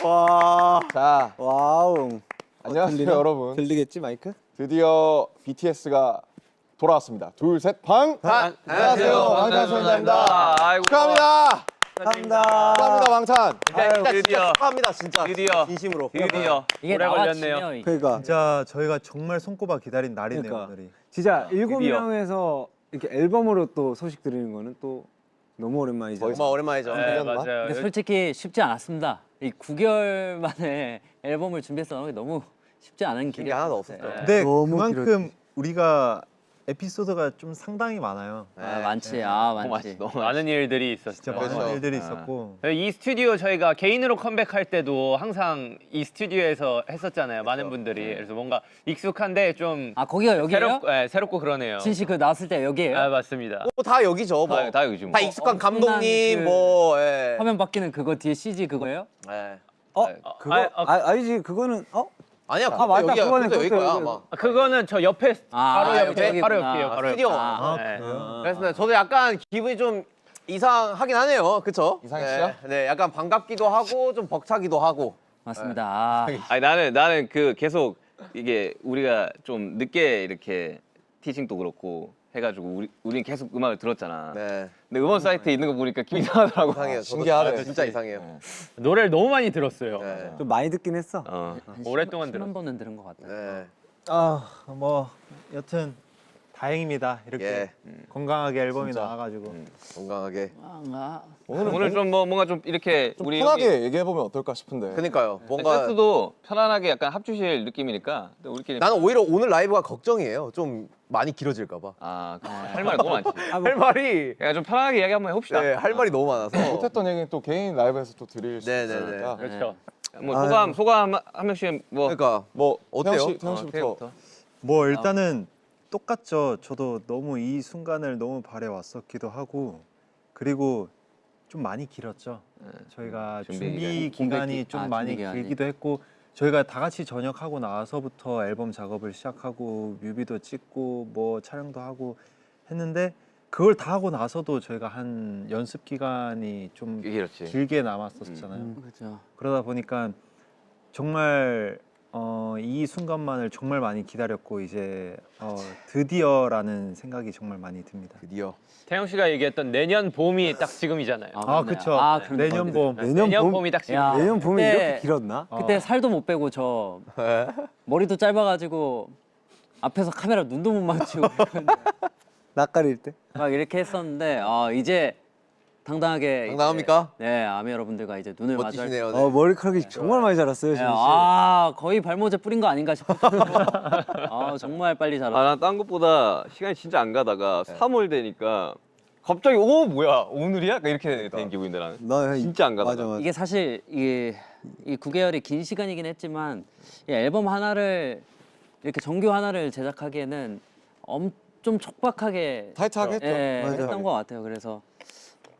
와. 자, 와우. 안녕하세요 여러분. 들리겠지 마이크? 드디어 BTS가 돌아왔습니다. 둘, 셋, 방! 안녕하세요, 방탄소년단입니다. 축하합니다. 감사합니다. 축하합니다, 방탄. 드디어 축하합니다 진짜. 드디어 진심으로. 드디어 이게 오래 걸렸네요. 그러니까 진짜 저희가 정말 손꼽아 기다린 날이네요 그러니까. 오늘이. 진짜 드디어. 7명에서 이렇게 앨범으로 또 소식 드리는 거는 또 너무 오랜만이죠. 정말 오랜만이죠. 네, 맞- 맞아요. 근데 솔직히 쉽지 않았습니다. 이 9개월 만에 앨범을 준비해서 나오는 게 너무 쉽지 않은 길이 하나도 없었죠. 네. 근데 너무 그만큼 우리가 에피소드가 좀 상당히 많아요. 많지, 많지. 많은 일들이 진짜 있었죠. 많은 그렇죠. 일들이 있었고. 이 스튜디오 저희가 개인으로 컴백할 때도 항상 이 스튜디오에서 했었잖아요. 많은 분들이. 그래서 뭔가 익숙한데 좀 아 거기가 여기예요? 새롭고 그러네요. 진씨 그 나왔을 때 여기예요? 아, 맞습니다. 다 여기죠. 뭐. 다 여기죠. 뭐. 다 익숙한 엄청난 감독님 그 뭐. 예. 화면 바뀌는 그거 뒤에 CG 그거예요? 예. 그거 아니지 그거는 아니야. 아, 맞다. 여기야. 그거는 여기 거야 그것도 아마. 아, 그거는 저 옆에 바로 옆에 여기구나. 바로 옆이에요. 바로 스튜디오. 옆. 아, 네. 그래서 저도 약간 기분이 좀 이상하긴 하네요. 그쵸? 이상했어요? 네, 약간 반갑기도 하고 좀 벅차기도 하고. 맞습니다. 아, 아니 나는 그 계속 이게 우리가 좀 늦게 이렇게 티칭도 그렇고 해가지고 우린 계속 음악을 들었잖아. 네. 근데 음원 사이트에 있는 거 보니까 좀 이상하더라고. 이상해요. 저도 신기하네. 진짜 이상해요. 노래를 너무 많이 들었어요. 네. 좀 많이 듣긴 했어. 오랫동안 한 번은 들은 것 같아요. 네. 뭐 여튼 다행입니다. 이렇게 예. 건강하게 앨범이 진짜. 나와가지고. 건강하게. 오늘 좀 뭔가 좀 이렇게 좀 우리 편하게 얘기해 보면 어떨까 싶은데. 그니까요. 뭔가 세트도 편안하게 약간 합주실 느낌이니까 또 우리끼리 나는 오히려 오늘 라이브가 걱정이에요. 좀 많이 길어질까 봐. 할 말이 너무 많지. 할 말이 그러니까 좀 편하게 이야기 한번 해봅시다. 네, 할 말이 너무 많아서. 못했던 얘기는 또 개인 라이브에서 또 드릴 수 네네네. 있으니까. 그렇죠. 뭐 소감 한 명씩 뭐 그러니까 뭐 어때요? 태영 씨부터. 태영부터. 뭐 일단은 똑같죠. 저도 너무 이 순간을 너무 바래왔었기도 하고 그리고 좀 많이 길었죠. 저희가 준비 준비 기간이. 기간이 좀 많이 준비 기간이. 길기도 했고 저희가 다 같이 전역하고 나서부터 앨범 작업을 시작하고 뮤비도 찍고 뭐 촬영도 하고 했는데 그걸 다 하고 나서도 저희가 한 연습 기간이 좀 길었지. 길게 남았었잖아요. 그렇죠. 그러다 보니까 정말 이 순간만을 정말 많이 기다렸고 이제 드디어라는 생각이 정말 많이 듭니다. 드디어. 태영 씨가 얘기했던 내년 봄이 딱 지금이잖아요. 아, 그러네요. 그쵸. 그러네. 내년 봄. 내년 봄이 딱 지금. 야, 내년 봄이 그때- 이렇게 길었나? 그때 살도 못 빼고 저 머리도 짧아가지고 앞에서 카메라 눈도 못 맞추고 낯가릴 때? 막 이렇게 했었는데 이제 당당하게 당당합니까? 이제, 네 아미 여러분들과 이제 눈을 마주할 수 멋지시네요. 네. 머리카락이 정말 많이 자랐어요, 네, 진짜. 거의 발모제 뿌린 거 아닌가 싶었어요. 정말 빨리 자랐어요. 난 딴 것보다 시간이 진짜 안 가다가 3월 되니까 갑자기 뭐야 오늘이야? 약간 이렇게 된 기분인데 나는. 나 진짜 안 가다가. 맞아. 이게 사실 이 9개월이 긴 시간이긴 했지만 이 앨범 하나를 이렇게 정규 하나를 제작하기에는 좀 촉박하게 타이트하게 했죠. 예, 맞아. 했던 것 같아요. 그래서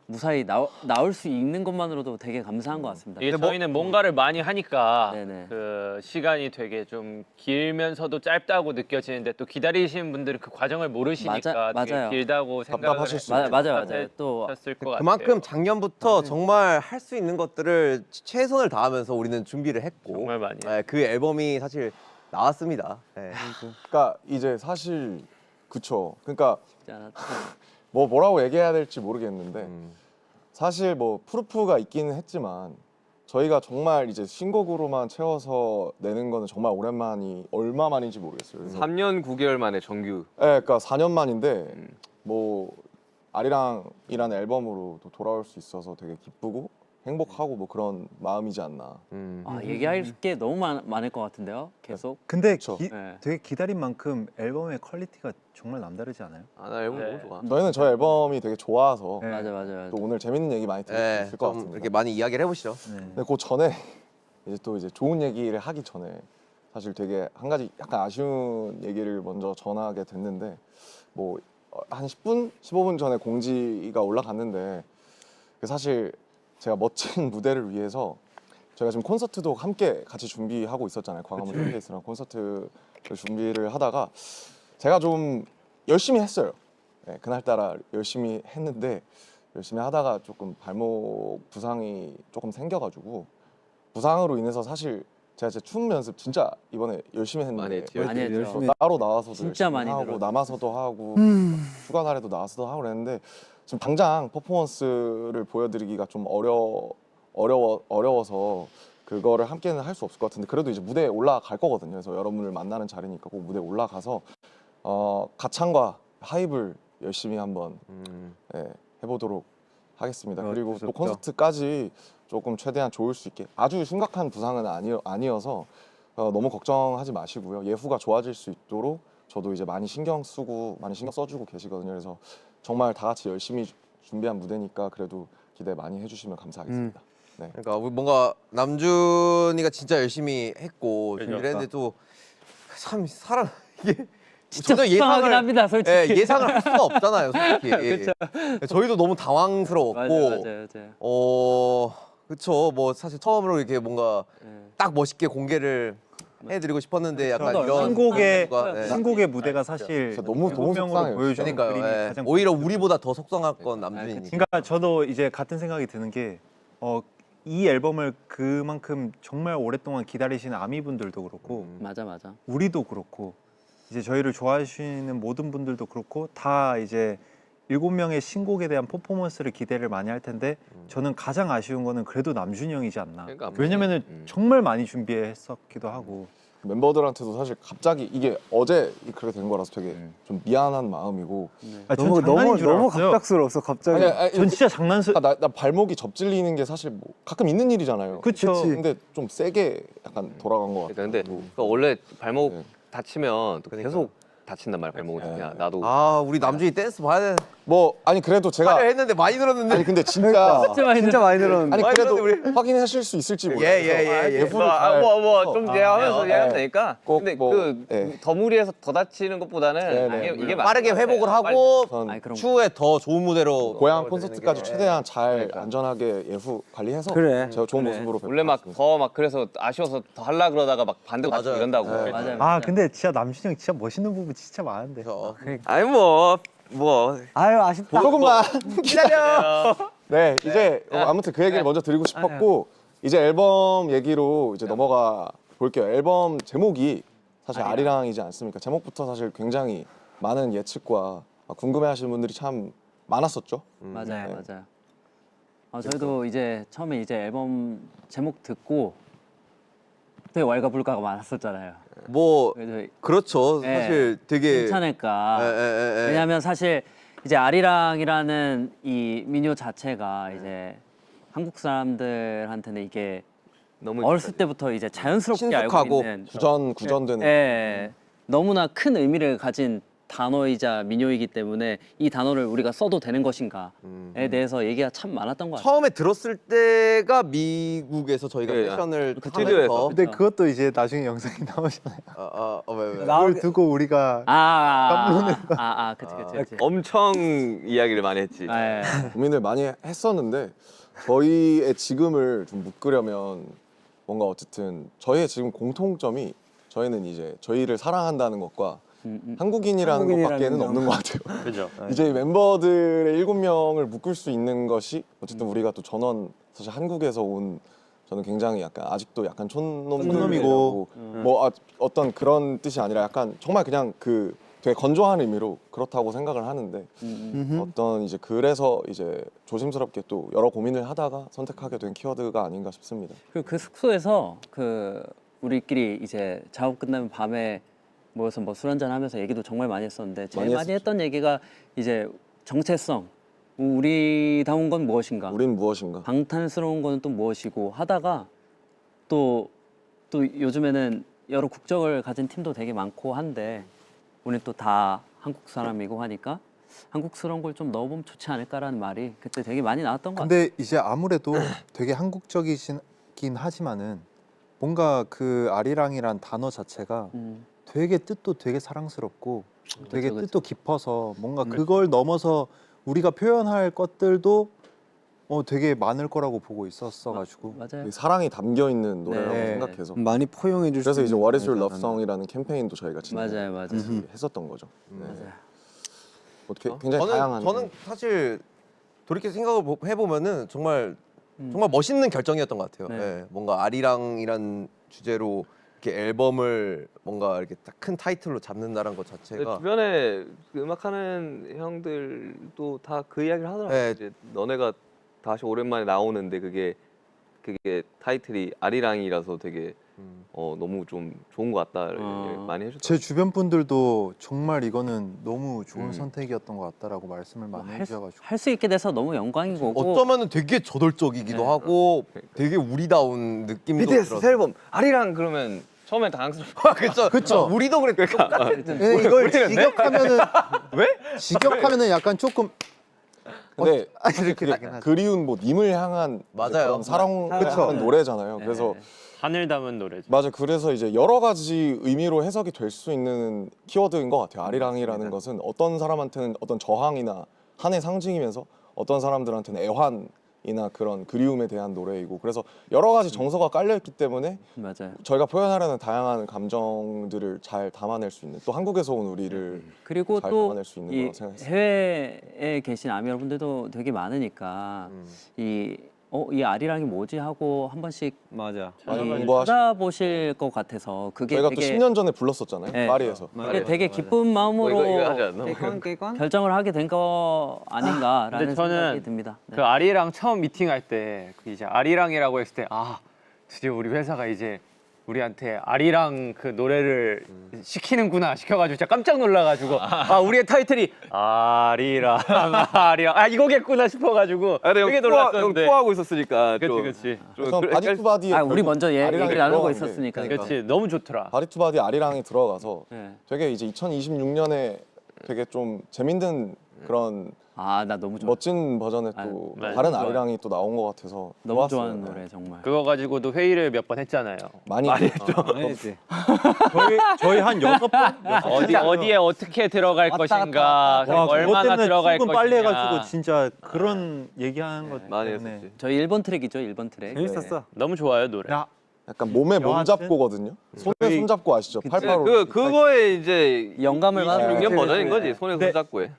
무사히 나올 수 있는 것만으로도 되게 감사한 것 같습니다. 이게 저희는 뭔가를 많이 하니까 네네. 그 시간이 되게 좀 길면서도 짧다고 느껴지는데 또 기다리시는 분들은 그 과정을 모르시니까 되게 맞아요. 길다고 생각을 답답하실 수 맞아요. 또 하셨을 것 같아요. 그만큼 작년부터 정말 할 수 있는 것들을 최선을 다하면서 우리는 준비를 했고 정말 많이 네, 그 앨범이 사실 나왔습니다. 네. 그러니까 이제 사실 그쵸. 그러니까 쉽지 않았죠. 뭐라고 얘기해야 될지 모르겠는데 사실 뭐 프루프가 있기는 했지만 저희가 정말 이제 신곡으로만 채워서 내는 거는 정말 오랜만이 얼마 만인지 모르겠어요. 그래서 3년 9개월 만에 정규. 네, 그러니까 4년 만인데 뭐 아리랑이라는 앨범으로 또 돌아올 수 있어서 되게 기쁘고 행복하고 뭐 그런 마음이지 않나. 얘기할 게 너무 많을 것 같은데요. 계속. 근데 그쵸. 네. 되게 기다린 만큼 앨범의 퀄리티가 정말 남다르지 않아요? 나 앨범 네. 너무 좋아. 저희는 저희 앨범이 되게 좋아서 네. 맞아요. 또 오늘 재밌는 얘기 많이 들을 수 네, 있을 것 좀 같습니다. 이렇게 많이 이야기를 해보시죠. 네. 근데 그 전에 이제 좋은 얘기를 하기 전에 사실 되게 한 가지 약간 아쉬운 얘기를 먼저 전하게 됐는데 뭐 한 10분, 15분 전에 공지가 올라갔는데 사실 제가 멋진 무대를 위해서 저희가 지금 콘서트도 함께 같이 준비하고 있었잖아요. 광화문 쇼케이스랑 콘서트를 준비를 하다가 제가 좀 열심히 했어요. 네, 그날따라 열심히 했는데 열심히 하다가 조금 발목 부상이 조금 생겨가지고 부상으로 인해서 사실 제가 제 춤 연습 진짜 이번에 열심히 많이 했는데 했죠. 많이 했죠. 열심히 따로 나와서도 진짜 열심히 많이 하고 들었죠. 남아서도 하고 휴가 날에도 나와서도 하고 그랬는데 지금 당장 퍼포먼스를 보여드리기가 좀 어려워서 그거를 함께는 할 수 없을 것 같은데 그래도 이제 무대에 올라갈 거거든요. 그래서 여러분을 만나는 자리니까 꼭 무대에 올라가서 가창과 하입을 열심히 한번 예, 해보도록 하겠습니다. 그리고 또 좋죠. 콘서트까지 조금 최대한 좋을 수 있게 아주 심각한 부상은 아니어서 너무 걱정하지 마시고요. 예후가 좋아질 수 있도록 저도 이제 많이 신경 써주고 계시거든요. 그래서 정말 다 같이 열심히 준비한 무대니까 그래도 기대 많이 해주시면 감사하겠습니다. 네. 그러니까 우리 뭔가 남준이가 진짜 열심히 했고 준비를 했는데 또 참 사람 이게 진짜 전혀 속상하긴 합니다, 솔직히. 예, 예상을 할 수가 없잖아요, 솔직히. 저희도 너무 당황스러웠고 맞아요. 그쵸. 뭐 사실 처음으로 이렇게 뭔가 딱 멋있게 공개를 해드리고 싶었는데 약간 이런 신곡의 상황과, 예. 신곡의 무대가 사실 진짜 너무 일곱 명으로 속상해요. 보여주는 그러니까요. 그림이 예. 가장 오히려 우리보다 더 속상할 건 남준이니까. 그러니까 저도 이제 같은 생각이 드는 게 이 앨범을 그만큼 정말 오랫동안 기다리시는 아미분들도 그렇고 맞아. 우리도 그렇고 이제 저희를 좋아하시는 모든 분들도 그렇고 다 이제 7명의 신곡에 대한 퍼포먼스를 기대를 많이 할 텐데 저는 가장 아쉬운 거는 그래도 남준이 형이지 않나. 그러니까 왜냐면은 정말 많이 준비했었기도 하고 멤버들한테도 사실 갑자기 이게 어제 그렇게 된 거라서 되게 좀 미안한 마음이고 전 너무 장난인 줄 너무 알았어요. 갑작스러워서 갑자기. 전 진짜 장난스 나 발목이 접질리는 게 사실 뭐 가끔 있는 일이잖아요. 그쵸. 근데 좀 세게 약간 돌아간 것 그러니까 같아요. 근데 그러니까 원래 발목 네. 다치면 또 계속 다친단 말이야 발목은. 그냥 나도 아 우리 남준이 댄스 봐야 돼. 뭐 아니 그래도 제가 하려 했는데 많이 늘었는데. 아니 근데 진짜 진짜 많이 늘었는데. 아니 많이 그래도 늘었는데 확인하실 수 있을지 몰라요. 예. 예후를 잘 뭐좀 얘기하면서 네. 얘기하면 되니까. 꼭 근데 뭐, 그 네. 더 무리해서 더 다치는 것보다는 네. 이게 빠르게 맞는 것 회복을 같아요. 하고 전 아니, 그럼 추후에 더 좋은 무대로 고향 콘서트까지 최대한 잘 그러니까. 안전하게 예후 관리해서 그래. 제가 좋은 모습으로 원래 막 더 막 그래서 아쉬워서 더 할라 그러다가 막 반대로 다치고 맞아요. 이런다고. 네. 맞아요. 아 근데 진짜 남준이 형 진짜 멋있는 부분 진짜 많은데 아니 뭐 아유 아쉽다. 조금만 기다려. 네 이제 아무튼 그 얘기를 먼저 드리고 싶었고 이제 앨범 얘기로 이제 넘어가 볼게요. 앨범 제목이 사실 아리랑이지 않습니까? 제목부터 사실 굉장히 많은 예측과 궁금해하시는 분들이 참 많았었죠. 맞아요. 저희도 이제 처음에 이제 앨범 제목 듣고 되게 왈가불가가 많았었잖아요. 뭐 그래서 그렇죠. 예. 사실 되게 괜찮을까? 예. 왜냐하면 사실 이제 아리랑이라는 이 민요 자체가 이제 한국 사람들한테는 이게 너무 어렸을 때부터 이제 자연스럽게 알고 친숙하고 있는 구전되는 예, 너무나 큰 의미를 가진 단어이자 민요이기 때문에 이 단어를 우리가 써도 되는 것인가에 대해서 얘기가 참 많았던 것 같아요. 처음에 들었을 때가 미국에서 저희가 네, 세션을 스튜디오에서. 하면서 근데 그것도 이제 나중에 영상이 나오잖아요. 왜? 그걸 두고 우리가 그치. 엄청 이야기를 많이 했지. 예. 고민을 많이 했었는데 저희의 지금을 좀 묶으려면 뭔가 어쨌든 저희의 지금 공통점이 저희는 이제 저희를 사랑한다는 것과 한국인이라는 것밖에는 점. 없는 것 같아요. 그죠. 이제 멤버들의 7명을 묶을 수 있는 것이 어쨌든 우리가 또 전원 사실 한국에서 온 저는 굉장히 약간 아직도 약간 촌놈이고 뭐 어떤 그런 뜻이 아니라 약간 정말 그냥 그 되게 건조한 의미로 그렇다고 생각을 하는데 어떤 이제 그래서 이제 조심스럽게 또 여러 고민을 하다가 선택하게 된 키워드가 아닌가 싶습니다. 그리고 그 숙소에서 그 우리끼리 이제 작업 끝나면 밤에 모여서 뭐 술 한잔 하면서 얘기도 정말 많이 했었는데 제일 많이 많이 했었죠. 했던 얘기가 이제 정체성, 우리다운 건 무엇인가, 우린 무엇인가? 방탄스러운 거는 또 무엇이고 하다가 또 요즘에는 여러 국적을 가진 팀도 되게 많고 한데 우린 또 다 한국 사람이고 하니까 한국스러운 걸 좀 넣어보면 좋지 않을까라는 말이 그때 되게 많이 나왔던 것 같아요. 근데 이제 아무래도 되게 한국적이긴 하지만은 뭔가 그 아리랑이란 단어 자체가 되게 뜻도 되게 사랑스럽고 되게 그쵸. 뜻도 깊어서 뭔가 그걸 넘어서 우리가 표현할 것들도 되게 많을 거라고 보고 있었어가지고 맞아요. 사랑이 담겨 있는 노래라고 네. 생각해서 많이 포용해 줄 수 그래서 이제 있는 What is your 노래잖아. love song이라는 캠페인도 저희가 맞아요. 했었던 거죠. 네. 맞아요. 굉장히 다양한. 저는 사실 돌이켜 생각을 해보면은 정말 멋있는 결정이었던 것 같아요. 네. 예, 뭔가 아리랑이란 주제로 이렇게 앨범을 뭔가 이렇게 딱 큰 타이틀로 잡는다는 것 근데 자체가 주변에 그 음악하는 형들도 다 그 이야기를 하더라고. 네. 이제 너네가 다시 오랜만에 나오는데 그게 타이틀이 아리랑이라서 되게 너무 좀 좋은 것 같다 많이 해줬다. 제 주변 분들도 정말 이거는 너무 좋은 선택이었던 것 같다라고 말씀을 많이 해주셔가지고 할 수 있게 돼서 너무 영광인 거고. 어쩌면은 되게 저돌적이기도 네. 하고 되게 우리다운 느낌도 BTS 들어서. 새 앨범 아리랑 그러면 처음엔 당황스럽고 그쵸. 우리도 그랬고 네, 이걸 직역하면은 왜? 직역하면은 약간 조금 근데 사실 그게 그리운 뭐 님을 향한 맞아요. 그런 사랑 그쵸. 같은 노래잖아요. 그래서 하늘 담은 노래죠. 맞아. 그래서 이제 여러 가지 의미로 해석이 될 수 있는 키워드인 것 같아요. 아리랑이라는 것은 어떤 사람한테는 어떤 저항이나 한의 상징이면서 어떤 사람들한테는 애환이나 그런 그리움에 대한 노래이고 그래서 여러 가지 정서가 깔려 있기 때문에 맞아요. 저희가 표현하려는 다양한 감정들을 잘 담아낼 수 있는 또 한국에서 온 우리를 그리고 잘 또 담아낼 수 있는 이 거라고 생각했어요. 해외에 계신 아미 여러분들도 되게 많으니까 이 아리랑이 뭐지 하고 한 번씩 맞아. 많이 이 공부하시. 찾아보실 것 같아서 그게 저희가 또 되게 10년 전에 불렀었잖아요. 네. 파리에서. 그게 되게 기쁜 마음으로 이거 하지 않나? 깨건? 결정을 하게 된 거 아닌가라는 근데 저는 생각이 듭니다. 네. 그 아리랑 처음 미팅할 때 그 이제 아리랑이라고 했을 때 드디어 우리 회사가 이제 우리한테 아리랑 그 노래를 시키는구나 시켜가지고 진짜 깜짝 놀라가지고 우리의 타이틀이 아리랑 이 곡이겠구나 싶어가지고 되게 놀랐었는데. 코하고 있었으니까 그치. 그래서 바디 투 바디에 우리 먼저 아리랑이 얘기를 나누고 들어가는데 있었으니까. 그치 너무 좋더라. 바디 투 바디 아리랑이 들어가서 네. 되게 이제 2026년에 되게 좀 재밌는 그런 나 너무 좋아. 멋진 버전의 또 네. 다른 좋아요. 아리랑이 또 나온 것 같아서 너무 좋았어요. 좋아하는 네. 노래 정말. 그거 가지고도 회의를 몇 번 했잖아요. 많이 했죠. 아니지. 저희 한 6번 어디에 어떻게 들어갈 것인가, 와, 그것 얼마나 때문에 들어갈 출근 것인가. 빨리 해가지고 진짜 그런 얘기하는 것 많이 때문에. 했었지. 저희 1번 트랙이죠, 1번 트랙. 재밌었어. 너무 좋아요 노래. 야, 약간 몸에 몸 여하튼 잡고거든요. 손에 손 잡고 아시죠? 88로. 그거에 이제 영감을 받은 26년 버전인 거지. 손에 네. 손 잡고 해.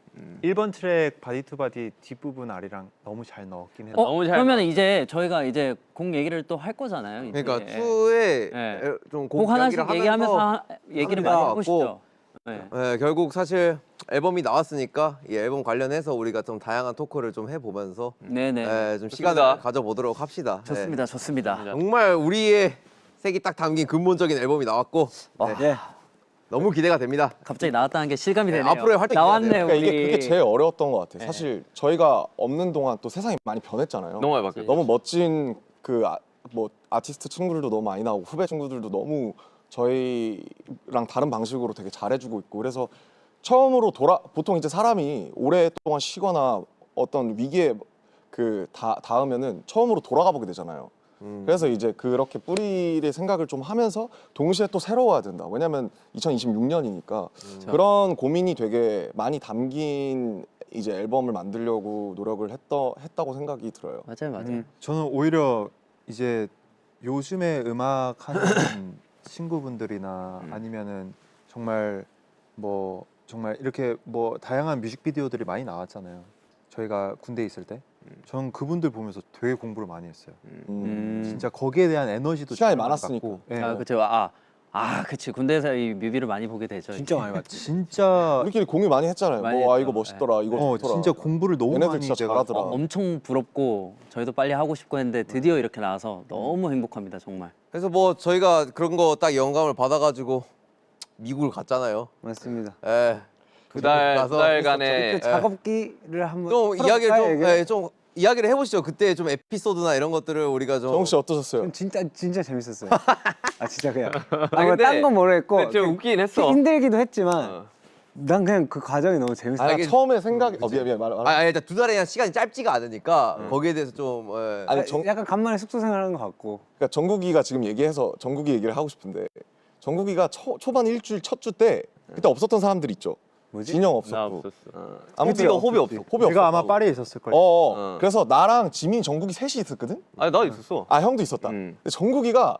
1번 트랙 바디 투 바디 뒷부분 아리랑 너무 잘 넣었긴 해요. 너무 잘 그러면 이제 저희가 이제 곡 얘기를 또 할 거잖아요. 이제. 그러니까 투에 네. 좀곡 곡 하나씩 얘기하면서 얘기를 많이 하고 해보시죠. 네. 네, 결국 사실 앨범이 나왔으니까 이 앨범 관련해서 우리가 좀 다양한 토크를 좀 해보면서 네네. 좀 좋습니다. 시간을 가져보도록 합시다. 네. 좋습니다, 좋습니다. 정말 우리의 색이 딱 담긴 근본적인 앨범이 나왔고 네. 너무 기대가 됩니다. 갑자기 나왔다는 게 실감이 네, 되네요. 앞으로의 활동이 나왔네요, 그러니까 우리. 이게 그게 제일 어려웠던 것 같아요. 네. 사실 저희가 없는 동안 또 세상이 많이 변했잖아요. 너무 많이 바뀌었죠. 너무 멋진 그 뭐 아티스트 친구들도 너무 많이 나오고 후배 친구들도 너무 저희랑 다른 방식으로 되게 잘해주고 있고 그래서 처음으로 보통 이제 사람이 오랫동안 쉬거나 어떤 위기에 닿으면은 처음으로 돌아가 보게 되잖아요. 그래서 이제 그렇게 뿌리의 생각을 좀 하면서 동시에 또 새로워야 된다. 왜냐면 2026년이니까 그런 고민이 되게 많이 담긴 이제 앨범을 만들려고 노력을 했다고 생각이 들어요. 맞아요, 맞아요. 저는 오히려 이제 요즘에 음악 하는 친구분들이나 아니면은 정말 이렇게 뭐 다양한 뮤직비디오들이 많이 나왔잖아요. 저희가 군대에 있을 때 저는 그분들 보면서 되게 공부를 많이 했어요. 진짜 거기에 대한 에너지도 시간이 정말 많았으니까. 갖고, 예. 그렇죠. 그치. 군대에서 이 뮤비를 많이 보게 되죠. 진짜 많이 봤지. 진짜 우리끼리 공유 많이 했잖아요. 많이 뭐 했죠. 이거 멋있더라, 이거 좋더라. 진짜 공부를 너무 얘네들 많이 진짜 돼가지고. 잘하더라. 엄청 부럽고 저희도 빨리 하고 싶고 했는데 드디어 이렇게 나와서 너무 행복합니다, 정말. 그래서 뭐 저희가 그런 거 딱 영감을 받아가지고 미국을 갔잖아요. 맞습니다. 예. 그달간의 그 작업기를 한번 좀 이야기를 풀어볼까요, 좀 이야기를 해보시죠. 그때 좀 에피소드나 이런 것들을 우리가 좀 정욱 씨 어떠셨어요? 진짜 재밌었어요. 진짜 그냥. 근데- 딴건 모르겠고 좀 웃긴 했어. 힘들기도 했지만 난 그냥 그 과정이 너무 재밌었어. 아, 처음에 생각이 미안 말. 일단 2달에 대한 시간이 짧지가 않으니까 거기에 대해서 좀 아니 약간 간만에 숙소 생활하는 것 같고. 그러니까 정국이가 지금 얘기해서 정국이 얘기를 하고 싶은데 정국이가 초반 일주일 첫 주 때 그때 없었던 사람들 있죠. 뭐지? 진영 나 없었고 없었어. 아무튼 호비 없어. 호비 제가 아마 없었고. 파리에 있었을 거예요. 어. 그래서 나랑 지민, 정국이 셋이 있었거든. 아니 나 있었어. 아 형도 있었다. 근데 정국이가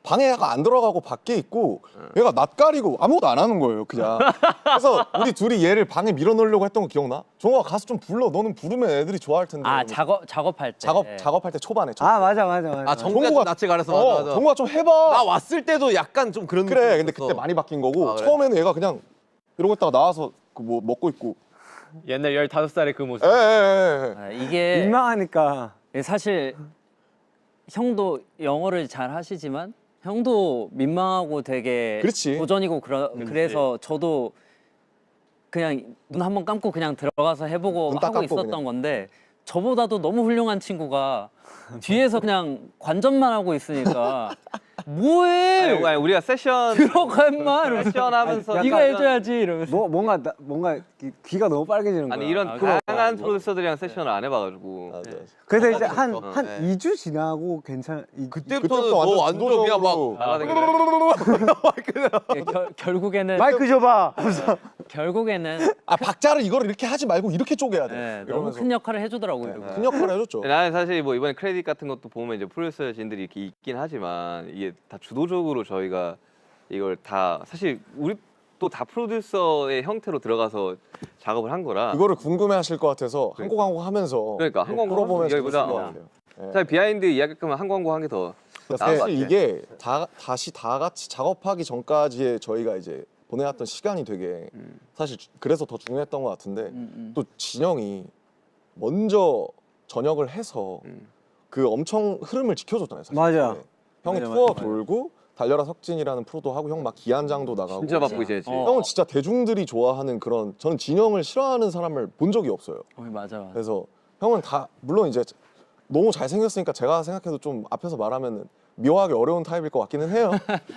방에 약간 안 들어가고 밖에 있고 얘가 낯가리고 아무것도 안 하는 거예요 그냥. 그래서 우리 둘이 얘를 방에 밀어넣으려고 했던 거 기억나? 종호가 가서 좀 불러. 너는 부르면 애들이 좋아할 텐데. 아 이러면서. 작업할 때. 작업할 때 초반에. 아 맞아 맞아 맞아. 아 정국이가 낯을 가려서 맞아 맞아. 종호가 좀 나 해봐. 왔을 때도 약간 좀 그런 그래. 느낌이 근데 있었어. 그때 많이 바뀐 거고 아, 그래? 처음에는 얘가 그냥 이러고 있다가 나와서 그 뭐 먹고 있고. 옛날 15살의 그 모습. 에에에. 아, 이게 민망하니까. 사실 형도 영어를 잘 하시지만 형도 민망하고 되게 그렇지. 도전이고 그래서 저도 그냥 눈 한번 감고 그냥 들어가서 해보고 눈 딱 하고 감고 있었던 그냥. 건데 저보다도 너무 훌륭한 친구가 뒤에서 그냥 관전만 하고 있으니까 뭐해 아니, 우리가 세션 들어가 임마 이러면서 세션 하면서 네가 해줘야지 이러면서 뭔가 귀가 너무 빨개지는 거야. 아니 이런 아, 다양한 프로듀서들이랑 세션을 안 해봐가지고 맞아. 그래서 이제 한 네. 2주 지나고 그때부터는 그때부터는 너 완전 그냥 막 결국에는 마이크 줘봐. 결국에는 아 박자를 이거를 이렇게 하지 말고 이렇게 쪼개야 돼. 네, 너무 이러면서. 큰 역할을 해주더라고요. 큰 역할을 해줬죠. 나는 사실 뭐 이번에 크레딧 같은 것도 보면 이제 프로듀서진들이 이렇게 있긴 하지만 이게 다 주도적으로 저희가 이걸 다 사실 우리 또 다 프로듀서의 형태로 들어가서 작업을 한 거라 그거를 궁금해하실 것 같아서 한 곡 한 곡 하면서 그러니까 한 광고 풀어보면서 이야기보다 들으실 것 같아요. 예. 사실 비하인드 이야기 끄면 한 광고 한 게 더 나은 것 사실 같아. 이게 다시 다 같이 작업하기 전까지의 저희가 이제 보내왔던 시간이 되게 사실 그래서 더 중요했던 것 같은데 또 진영이 먼저 전역을 해서 그 엄청 흐름을 지켜줬잖아요. 사실. 맞아. 네. 형이 맞아, 투어 맞아. 돌고 달려라 석진이라는 프로도 하고 형 막 기안장도 나가고 진짜 바쁘게 지냈지. 형은 진짜 대중들이 좋아하는 그런 저는 진영을 싫어하는 사람을 본 적이 없어요. 맞아. 그래서 형은 다 물론 이제 너무 잘생겼으니까 제가 생각해도 좀 앞에서 말하면 묘하게 어려운 타입일 것 같기는 해요.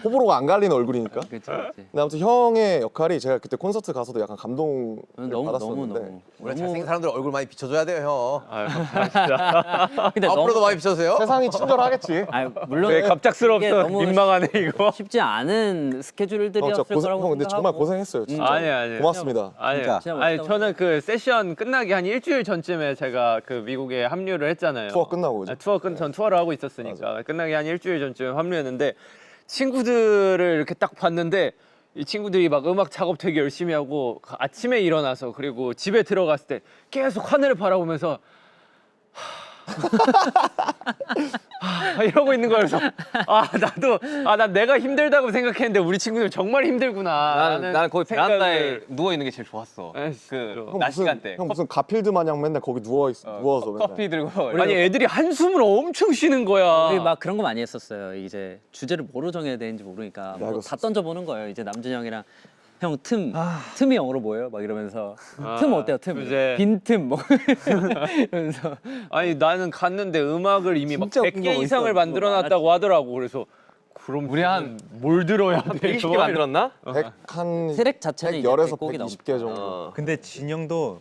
호불호가 안 갈리는 얼굴이니까. 그치. 근데 아무튼 형의 역할이 제가 그때 콘서트 가서도 약간 감동을 너무 받았었는데 원래 잘생긴 사람들 얼굴 많이 비춰줘야 돼요 형. 아유, 감사합니다. 근데 앞으로도 많이 비춰주세요. 세상이 친절하겠지. 물론 왜 이게 갑작스럽어 너무 민망하네 이거. 쉽지 않은 스케줄들이었을 거라고 형 근데 정말 생각하고. 고생했어요. 진짜. 아니. 고맙습니다. 아니, 진짜. 아니 멋있다고 저는 그 세션 끝나기 한 일주일 전쯤에 제가 그 미국에 합류를 했잖아요. 투어 끝나고 이제. 전 투어를 하고 있었으니까 끝나기 한 일주일 전쯤에 합류했는데 친구들을 이렇게 딱 봤는데 이 친구들이 막 음악 작업 되게 열심히 하고 아침에 일어나서 그리고 집에 들어갔을 때 계속 하늘을 바라보면서 이러고 있는 거야. 그래서 난 내가 힘들다고 생각했는데 우리 친구들 정말 힘들구나. 나는 거기 생각을- 베란다에 누워 있는 게 제일 좋았어. 에이씨, 그 형 낮 시간 때 형 무슨 가필드 마냥 맨날 거기 누워서 맨날. 커피 들고 아니 애들이 한숨을 엄청 쉬는 거야. 우리 막 그런 거 많이 했었어요. 이제 주제를 뭐로 정해야 되는지 모르니까 뭐 이거 다 던져보는 거예요. 이제 남준 형이랑 형 틈이 영어로 뭐예요? 막 이러면서 틈 어때요? 틈 주제. 빈틈 뭐 이러면서 아니 나는 갔는데 음악을 이미 막 진짜 100개 웃긴 거 이상을 있어. 만들어놨다고 하더라고. 그래서 그럼 우리 한 뭘 들어야 돼? 120개 만들었나? 100한 트랙 자체는 이제 110에서 100곡이 120개 정도. 어. 근데 진영도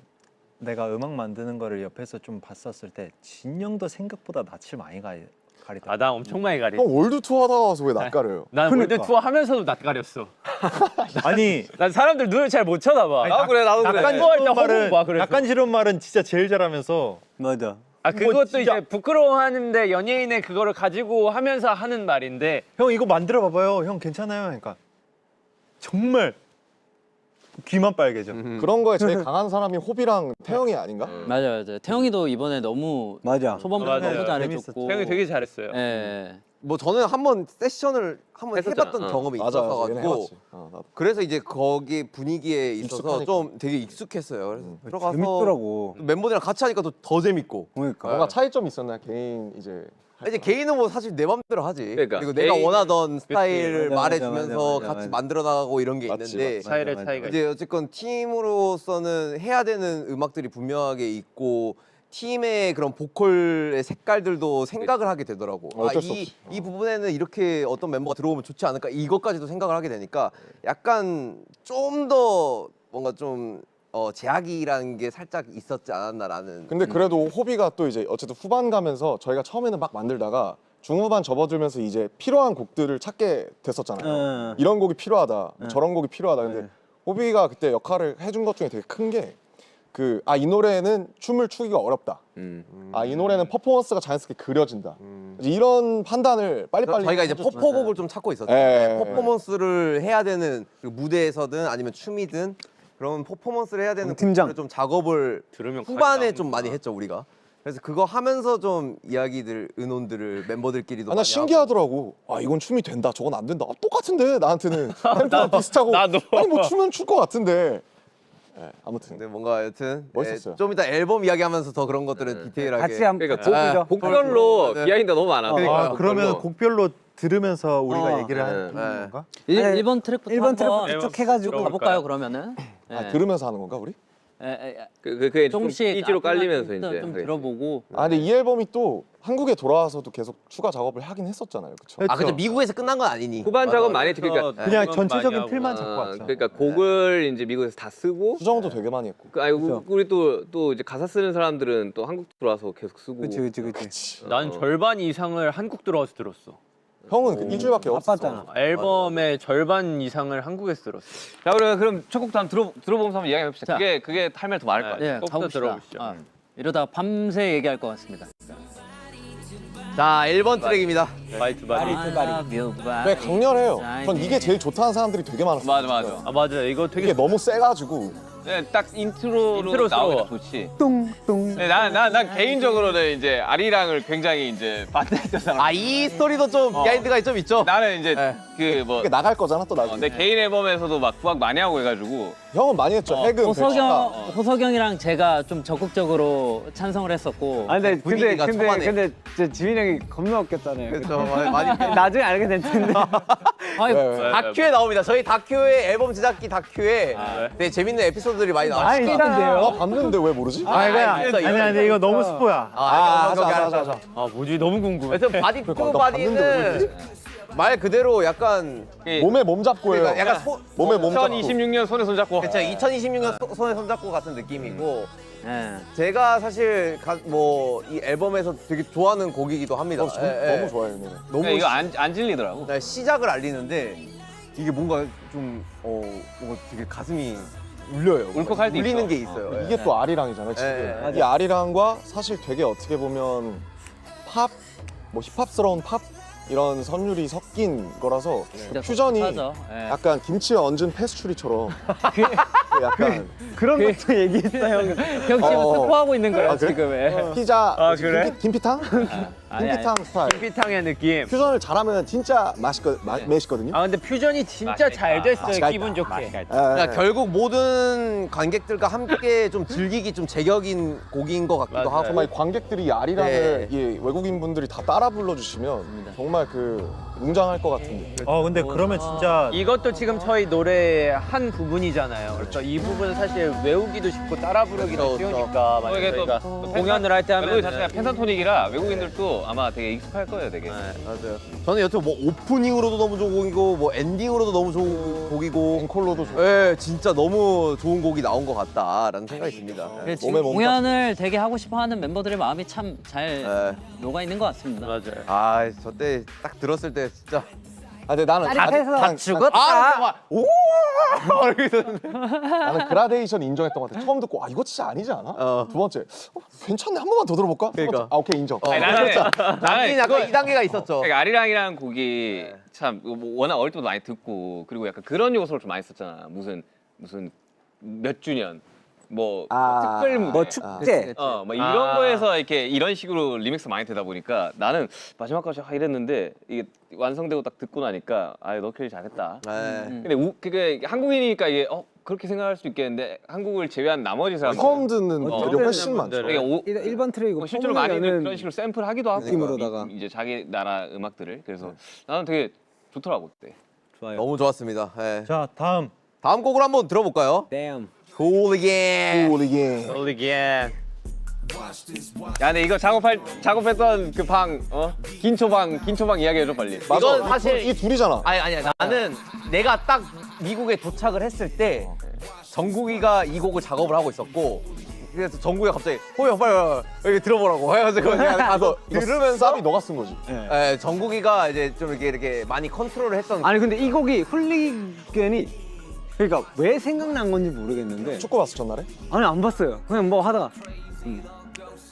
내가 음악 만드는 거를 옆에서 좀 봤었을 때 진영도 생각보다 낯을 많이 가리더라고. 나 엄청 많이 가리. 형 월드 투어 하다가 와서 왜 낯가려요? 난 그러니까. 월드 투어 하면서도 낯 가렸어. 아니 난 사람들 눈을 잘 못 쳐다봐. 나도 그래. 약간 투어할 때 싫은 말은 허공 봐, 그래서. 약간 싫은 말은 진짜 제일 잘하면서 맞아. 아 뭐 그것도 진짜- 이제 부끄러워하는데 연예인의 그거를 가지고 하면서 하는 말인데 형 이거 만들어 봐봐요. 형 괜찮아요. 그러니까 정말 귀만 빨개져. 그런 거에 제일 강한 사람이 호비랑 태영이 아닌가? 맞아요. 태영이도 이번에 너무 맞아. 초반부터 맞아요. 너무 잘해줬고 태영이 되게 잘했어요. 예. 뭐 저는 한번 세션을 한번 했었잖아. 해봤던 경험이 맞아, 얘네 있어가지고 해봤지. 나도. 그래서 이제 거기 분위기에 있어서 익숙하니까. 좀 되게 익숙했어요. 그래서 들어가서 재밌더라고. 멤버들이랑 같이 하니까 더 재밌고. 그러니까. 뭔가 차이점이 있었나요? 개인 이제 이제 개인은 뭐 사실 내 맘대로 하지. 그러니까. 그리고 내가 개인은- 원하던 스타일을 맞아, 말해주면서 맞아, 같이 맞아. 만들어 나가고 이런 게 맞지, 있는데 맞지. 스타일의 맞아, 차이가 이제 어쨌건 팀으로서는 해야 되는 음악들이 분명하게 있고 팀의 그런 보컬의 색깔들도 생각을 하게 되더라고. 어쩔 수 없지. 이 부분에는 이렇게 어떤 멤버가 들어오면 좋지 않을까 이것까지도 생각을 하게 되니까 약간 좀 더 뭔가 좀 제약이라는 게 살짝 있었지 않았나라는. 근데 그래도 호비가 또 이제 어쨌든 후반 가면서 저희가 처음에는 막 만들다가 중후반 접어들면서 이제 필요한 곡들을 찾게 됐었잖아요. 이런 곡이 필요하다, 저런 곡이 필요하다. 근데 네. 호비가 그때 역할을 해준 것 중에 되게 큰 게 이 노래는 춤을 추기가 어렵다. 음. 이 노래는 퍼포먼스가 자연스럽게 그려진다. 이제 이런 판단을 빨리빨리 저희가 이제 해줬으면 퍼포곡을 좀 찾고 있었죠. 예. 퍼포먼스를 해야 되는 그 무대에서든 아니면 춤이든 그런 퍼포먼스를 해야 되는 팀장. 곡들을 좀 작업을 들으면 후반에 각이 좀 많이 했죠 우리가. 그래서 그거 하면서 좀 이야기들 의논들을 멤버들끼리도 나 많이 신기하더라고. 이건 춤이 된다. 저건 안 된다. 똑같은데 나한테는 템포가 비슷하고. 나도. 아니 뭐 춤은 출 것 같은데. 예, 아무튼. 근데 뭔가 여튼 멋있었어요. 좀 이따 앨범 이야기하면서 더 그런 것들은 디테일하게 같이 한번 그러니까 보죠. 곡별로 네. 비하인드가 너무 많아. 그러니까요. 그러면 곡별로 들으면서 우리가 얘기를 네. 하는 네. 건가? 1번 트랙부터 1번 한번 트랙부터 쭉 해가지고 가볼까요 그러면은? 예. 들으면서 하는 건가 우리? 그게 조금씩 삐지로 깔리면서 앞에만 이제 좀 그래. 들어보고 근데 이 앨범이 또 한국에 돌아와서도 계속 추가 작업을 하긴 했었잖아요. 그렇죠? 아 근데 미국에서 끝난 건 아니니. 후반 작업 많이 했지. 그러니까 그냥 많이 전체적인 하고. 틀만 잡고 왔죠. 그러니까 곡을 이제 미국에서 다 쓰고 수정도 되게 많이 했고. 우리 또 이제 가사 쓰는 사람들은 또 한국 들어와서 계속 쓰고. 그치. 난 절반 이상을 한국 들어와서 들었어. 형은 그 일주일밖에 없었어. 바빴잖아. 앨범의 절반 이상을 한국에서 들었어. 자 그럼 첫 곡도 한번 들어보면서 한번 이야기해 봅시다. 자. 그게 할 말 더 많을 것 같아요. 예, 곡부터 가봅시다. 들어보시죠. 이러다가 밤새 얘기할 것 같습니다. 자 1번 트랙입니다. 바이트 바리. 되게 강렬해요. 전 이게 제일 좋다는 사람들이 되게 많았어요. 맞아. 아 맞아. 이거 되게 이게 너무 세가지고. 네, 딱 인트로로 인트로스러워. 나오니까 좋지. 뚱뚱. 네, 난 개인적으로는 이제 아리랑을 굉장히 이제 반대했던 사람. 아 이 스토리도 좀 비하인드가 좀 있죠. 나는 이제 네. 이게 나갈 거잖아 또 나중에. 내 개인 앨범에서도 막 구악 많이 하고 해가지고 형은 많이 했죠. 해금, 벨치카. 호석영이랑 제가 좀 적극적으로 찬성을 했었고 분위기가 초반에. 근데 진짜 지민 형이 겁나 웃겼잖아요. 그렇죠. 많이 나중에 알게 될 텐데. 아유, 왜? 다큐에 나옵니다. 저희 다큐에 앨범 제작기 다큐에 되게 재밌는 에피소드들이 많이 아니 나왔어요. 나 봤는데 왜 모르지? 아니 이거 너무 스포야. 하자. 아 뭐지 너무 궁금해. 그래서 바디 투 나 봤는데 왜 바디는 말 그대로 약간 몸에 몸 잡고 해요. 그러니까 약간 몸에 몸 잡고. 2026년 손에 손잡고. 그쵸 2026년 손에 손잡고 같은 느낌이고 예. 제가 사실 이 앨범에서 되게 좋아하는 곡이기도 합니다. 전 예, 너무 좋아해요. 이 노래. 너무 이거 안 질리더라고. 시작을 알리는데 이게 뭔가 좀 뭔가 되게 가슴이 울려요. 울컥할 때 울리는 있어. 게 있어요. 이게 또 아리랑이잖아요. 지금 이 아리랑과 사실 되게 어떻게 보면 팝, 힙합스러운 팝 이런 선율이 섞인 거라서 그 퓨전이 하죠. 예. 약간 김치에 얹은 페스츄리처럼 약간 그런 것도 얘기했어 형. 형 지금 어. 스포하고 있는 거예요 그래? 지금. 예. 피자 그래? 김피탕? 아니, 김피탕 스타일. 피탕의 느낌. 퓨전을 잘하면 진짜 맛있거든요. 아 근데 퓨전이 진짜 잘 됐어요. 맛있겠다. 기분 좋게. 그러니까 결국 모든 관객들과 함께 좀 즐기기 좀 제격인 곡인 것 같기도 맞아요. 하고 정말 이 관객들이 이 아리랑을 이 외국인 분들이 다 따라 불러주시면 정말 그 웅장할 것 같은데. 근데 그러면 진짜 이것도 지금 저희 노래의 한 부분이잖아요. 그래서 이 부분은 사실 외우기도 쉽고 따라 부르기도 그렇죠, 쉬우니까 만약에 이게 또 저희가 공연을 할 때 하면 멜로디 자체가 펜타토닉이라 외국인들도 아마 되게 익숙할 거예요, 되게. 맞아요. 저는 여튼 뭐 오프닝으로도 너무 좋은 곡이고 뭐 엔딩으로도 너무 좋은 곡이고 앵콜로도 좋고. 예, 진짜 너무 좋은 곡이 나온 것 같다라는 생각이 듭니다. 그래, 지금 몸에 몸 공연을 되게 하고 싶어하는 멤버들의 마음이 참 잘 예. 녹아 있는 것 같습니다. 맞아요. 아, 저 때 딱 들었을 때 진짜 근데 나는 다 죽었다. 나는 그라데이션 인정했던 것 같아. 처음 듣고 이거 진짜 아니지 않아? 두 번째 괜찮네 한 번만 더 들어볼까? 세 번째, 그러니까. 오케이 인정. 아니, 나는 약간 이 단계가 있었죠. 그러니까 아리랑이라는 곡이 참 워낙 어릴 때부터 많이 듣고 그리고 약간 그런 요소를 좀 많이 썼잖아. 무슨 몇 주년 뭐 특별 무대. 뭐 축제. 뭐 이런 거에서 이렇게 이런 식으로 리믹스 많이 되다 보니까 나는 마지막까지 이랬는데 이게 완성되고 딱 듣고 나니까 너클리 잘했다. 예. 근데 그게 한국인이니까 이게 그렇게 생각할 수 있겠는데 한국을 제외한 나머지 사람들 처음 듣는 분들이 훨씬 많죠. 그러니까 1번 트랙이고 실제로 많이들 처음에는 그런 식으로 샘플하기도 하고 느낌으로다가. 이제 자기 나라 음악들을 그래서 나는 되게 좋더라고 그때. 너무 좋았습니다. 예. 자 다음 다음 곡을 한번 들어볼까요? Damn. 홀리겐. 홀리게. Again. 야, 근데 이거 작업했던 그 방 긴초방 이야기해줘 빨리. 이건 사실 이 둘이잖아. 아니야. 나는 내가 딱 미국에 도착을 했을 때 정국이가 이 곡을 작업을 하고 있었고 그래서 정국이가 갑자기 호야 빨리 여기 들어보라고 해가지고 내가 가서 들으면서 쌉이 너가 쓴 거지. 정국이가 이제 좀 이렇게 많이 컨트롤을 했던 아니 근데 이 곡이 훌리겐이 그러니까 왜 생각난 건지 모르겠는데 축구 봤어 전날에? 아니 안 봤어요. 그냥 뭐 하다가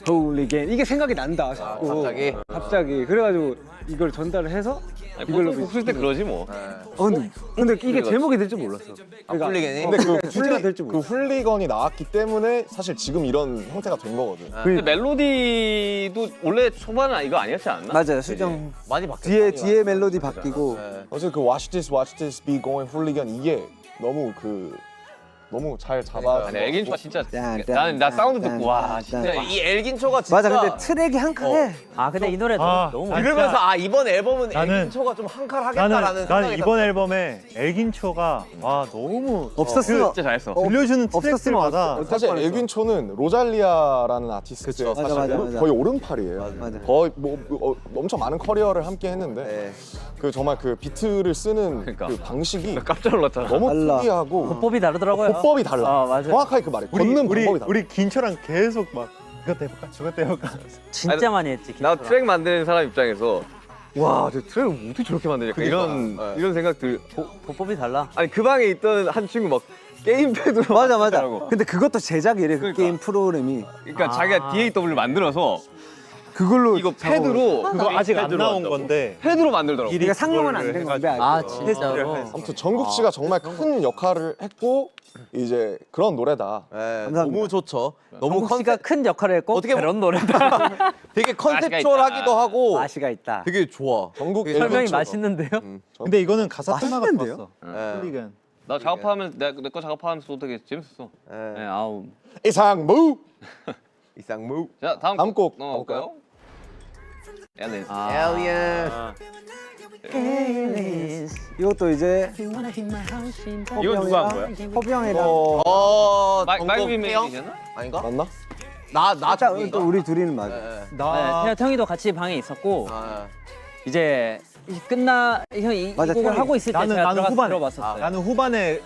홀리겐 이게 생각이 난다 자꾸. 갑자기 그래가지고 이걸 전달을 해서 이걸로 쓸 때 그러지 뭐. 근데 이게 제목이 될 줄 몰랐어. 그러니까 홀리겐이? 근데 그 주제가 될 줄 그 몰랐어. 훌리건이 나왔기 때문에 사실 지금 이런 형태가 된 거거든. 근데 멜로디도 원래 초반은 이거 아니었지 않나? 맞아요. 수정 많이 바뀌었어. 뒤에 멜로디 바뀌고 어제 그 Watch This Be Going 훌리건 이게 너무 잘 잡아. 아니 엘긴초가 진짜 짠, 나는 나 짠, 사운드 짠, 듣고 와 짠, 진짜 짠. 이 엘긴초가 진짜 맞아. 근데 트랙이 한 칸에 아 근데 이 노래 아, 너무 아니, 들으면서 아 이번 앨범은 나는- 엘긴초가 좀 한 칸 하겠다라는 나는 생각이 이번 앨범에 엘긴초가 와 너무 없었으면 진짜 잘했어. 들려주는 없었으면 트랙들마다 사실 엘빈초는 로잘리아라는 아티스트의 그쵸. 사실 맞아. 거의 오른팔이에요. 맞아. 거의 엄청 많은 커리어를 함께 했는데 네. 그 정말 그 비트를 쓰는 그러니까. 그 방식이 깜짝 놀랐잖아. 너무 달라. 특이하고 호법이 다르더라고요. 호법이 달라. 아, 맞아요. 정확하게 그 말이 걷는 방법이 달라. 우리 긴초랑 계속 막 이것 해볼까 저것 해볼까. 진짜 많이 했지. 나 김초랑. 트랙 만드는 사람 입장에서 와, 저 트랙을 어떻게 저렇게 만드냐 이런 생각들. 호법이 달라. 아니 그 방에 있던 한 친구 막 게임패드로 맞아. 만들더라고. 근데 그것도 제작이래. 그 그러니까. 게임 프로그램이 그러니까 자기가 DAW 만들어서 그걸로 이거 패드로 그거 아직 안 패드로 나온 한다고. 건데 패드로 만들더라고. 그러니까 상용은 안 된 건데 아직. 아 진짜로. 아무튼 정국 씨가 정말 큰 역할을 했고 이제 그런 노래다. 네, 감사합니다. 너무 좋죠. 너무 정국 씨가 큰 역할을 했고 어떻게 그런 노래다. 되게 컨셉추얼하기도 하고 아시가 있다. 되게 좋아. 정국 설명이 엘빈초가. 맛있는데요. 근데 이거는 가사 하나가 맛있는데요? 좋았어. 네. 훌리건. 나 작업하면 내거 작업하면서도 되게 재밌었어. 네, 아우. 이상무. 이상무. 자 다음 다음 곡 넘어갈까요? 앨리스. Alien. 이것도 이제 이건 누가 한 거야? 허비 형이랑 마이크 형? 메이저나? 아닌가? 맞나? 나 딱 정국인가? 또 우리 둘이는 맞아. 네, 태형이도 같이 방에 있었고 아, 이제 형이 맞아, 이 곡을 태형이. 하고 있을 때 제가 들어가서 후반에 들어봤었어요. 나는 후반에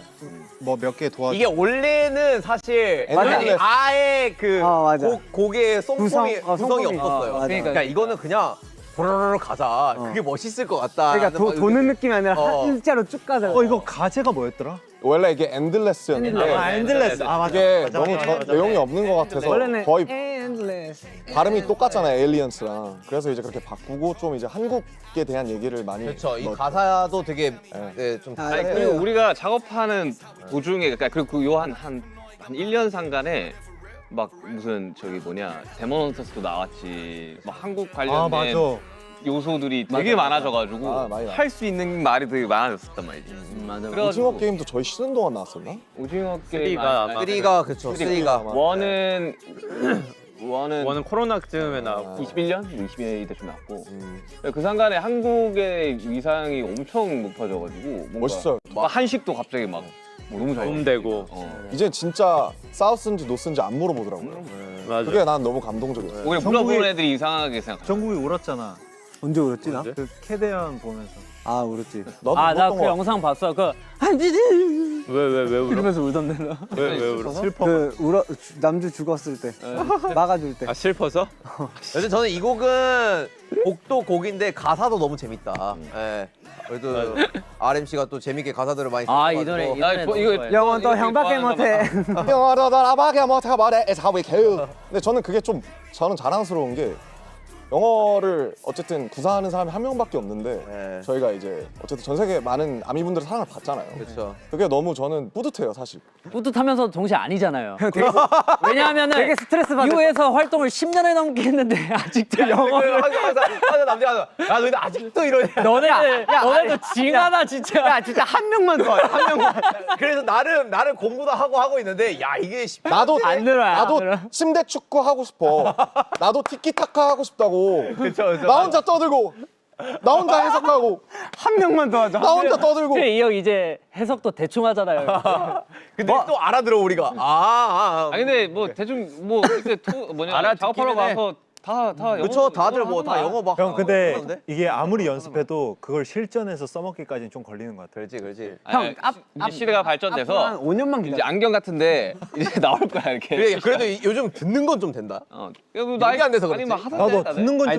뭐 몇 개 도와줘. 이게 원래는 사실 맞아. 아예 그 맞아. 곡의 송폼이 구성, 구성이 송폼이. 없었어요. 맞아. 그러니까 이거는 그냥 보르르 가자. 그게 멋있을 것 같다. 그러니까 도는 느낌이 아니라 일자로 쭉 가자. 이거 가제가 뭐였더라? 원래 이게 엔들레스였는데 엔들레스. 아 맞아. 이게 맞아, 너무 맞아, 저- 맞아. 내용이 없는 것 같아서 원래는 거의 endless. 발음이 똑같잖아요 에일리언스랑. 그래서 이제 그렇게 바꾸고 좀 이제 한국에 대한 얘기를 많이 그렇죠. 이 넣었죠. 가사도 되게 네, 좀 아, 아니 네. 그리고 우리가 작업하는 도중에 그러니까 그리고 요한 1년 상간에 막 무슨 저기 뭐냐 데몬 헌터스도 나왔지 막 한국 아 관련된 맞아. 요소들이 되게 많아져가지고 아, 많이 나왔어. 할 수 있는 말이 되게 많아졌단 말이지. 맞아. 그래가지고 오징어 게임도 저희 쉬는 동안 나왔었나? 오징어 게임 아마. 3가 그쵸. 3가 원은 원은 코로나쯤에 나왔고 21년? 21년 때쯤 나왔고 그 상간에 한국의 위상이 엄청 높아져가지고 뭔가 멋있어요. 막 한식도 갑자기 막 너무 잘 봄되고 이제 진짜 사우스인지 노스인지 안 물어보더라고요. 맞아. 그게 난 너무 감동적이었어요. 오히려 물어보는 애들이 이상하게 생각. 정국이 울었잖아. 언제 울었지 나? 그 캐대현 보면서. 아 울었지. 나도 아 나 울었던 그 것 영상 봤어. 그 왜 울어? 이러면서 울던데 너. 왜 울어? 슬퍼. 그 남주 죽었을 때 막아줄 때. 아 슬퍼서? 여튼 저는 이 곡은 곡도 곡인데 가사도 너무 재밌다. 예. 그래도 RMC가 또 재밌게 가사들을 많이 아, 써가지고. 이 노래 이 아, 노래 이거- 너무 좋아해. 영원 또 형밖에 못해. 영어로다라바게 못해 말해 It's how we kill. 근데 저는 그게 좀 저는 자랑스러운 게 영어를 어쨌든 구사하는 사람이 한 명밖에 없는데 네. 저희가 이제 어쨌든 전 세계 많은 아미분들의 사랑을 받잖아요. 그렇죠. 그게 너무 저는 뿌듯해요 사실. 뿌듯하면서 동시에 아니잖아요. 왜냐하면은 되게 스트레스 받을 유에서 활동을 10년을 넘게 했는데 아직도 영어를 항상 남자가 야 너희들 아직도 이러냐. 너네도 징하다 진짜. 야 진짜 한 명만 더. 한 명만. 그래서 나름 공부도 하고 있는데 야 이게 나도 안 들어요. 나도 침대 축구 하고 싶어. 나도 티키타카 하고 싶다고. 그쵸. 나 혼자 떠들고 나 혼자 해석하고 한 명만 더 하자. 나 혼자 떠들고. 그래 이 형 이제 해석도 대충 하잖아요. 근데 또 알아들어 우리가. 아 근데 뭐 대충 뭐 그때 뭐냐 작업하러 가서 다 영어. 그쵸. 다들 뭐 다 하는 영어 막. 형 근데 그러는데? 이게 아무리 연습해도 그걸 실전에서 써먹기까지는 좀 걸리는 것 같아. 그렇지. 형 이제 시대가 한 발전돼서 5년만 이제 기다려. 안경 같은데 이제 나올 거야 이렇게. 그래 그래도 요즘 듣는 건 좀 된다. 나이 안 돼서 아니 그렇지. 막 하던데 나도 다들. 듣는 건 아니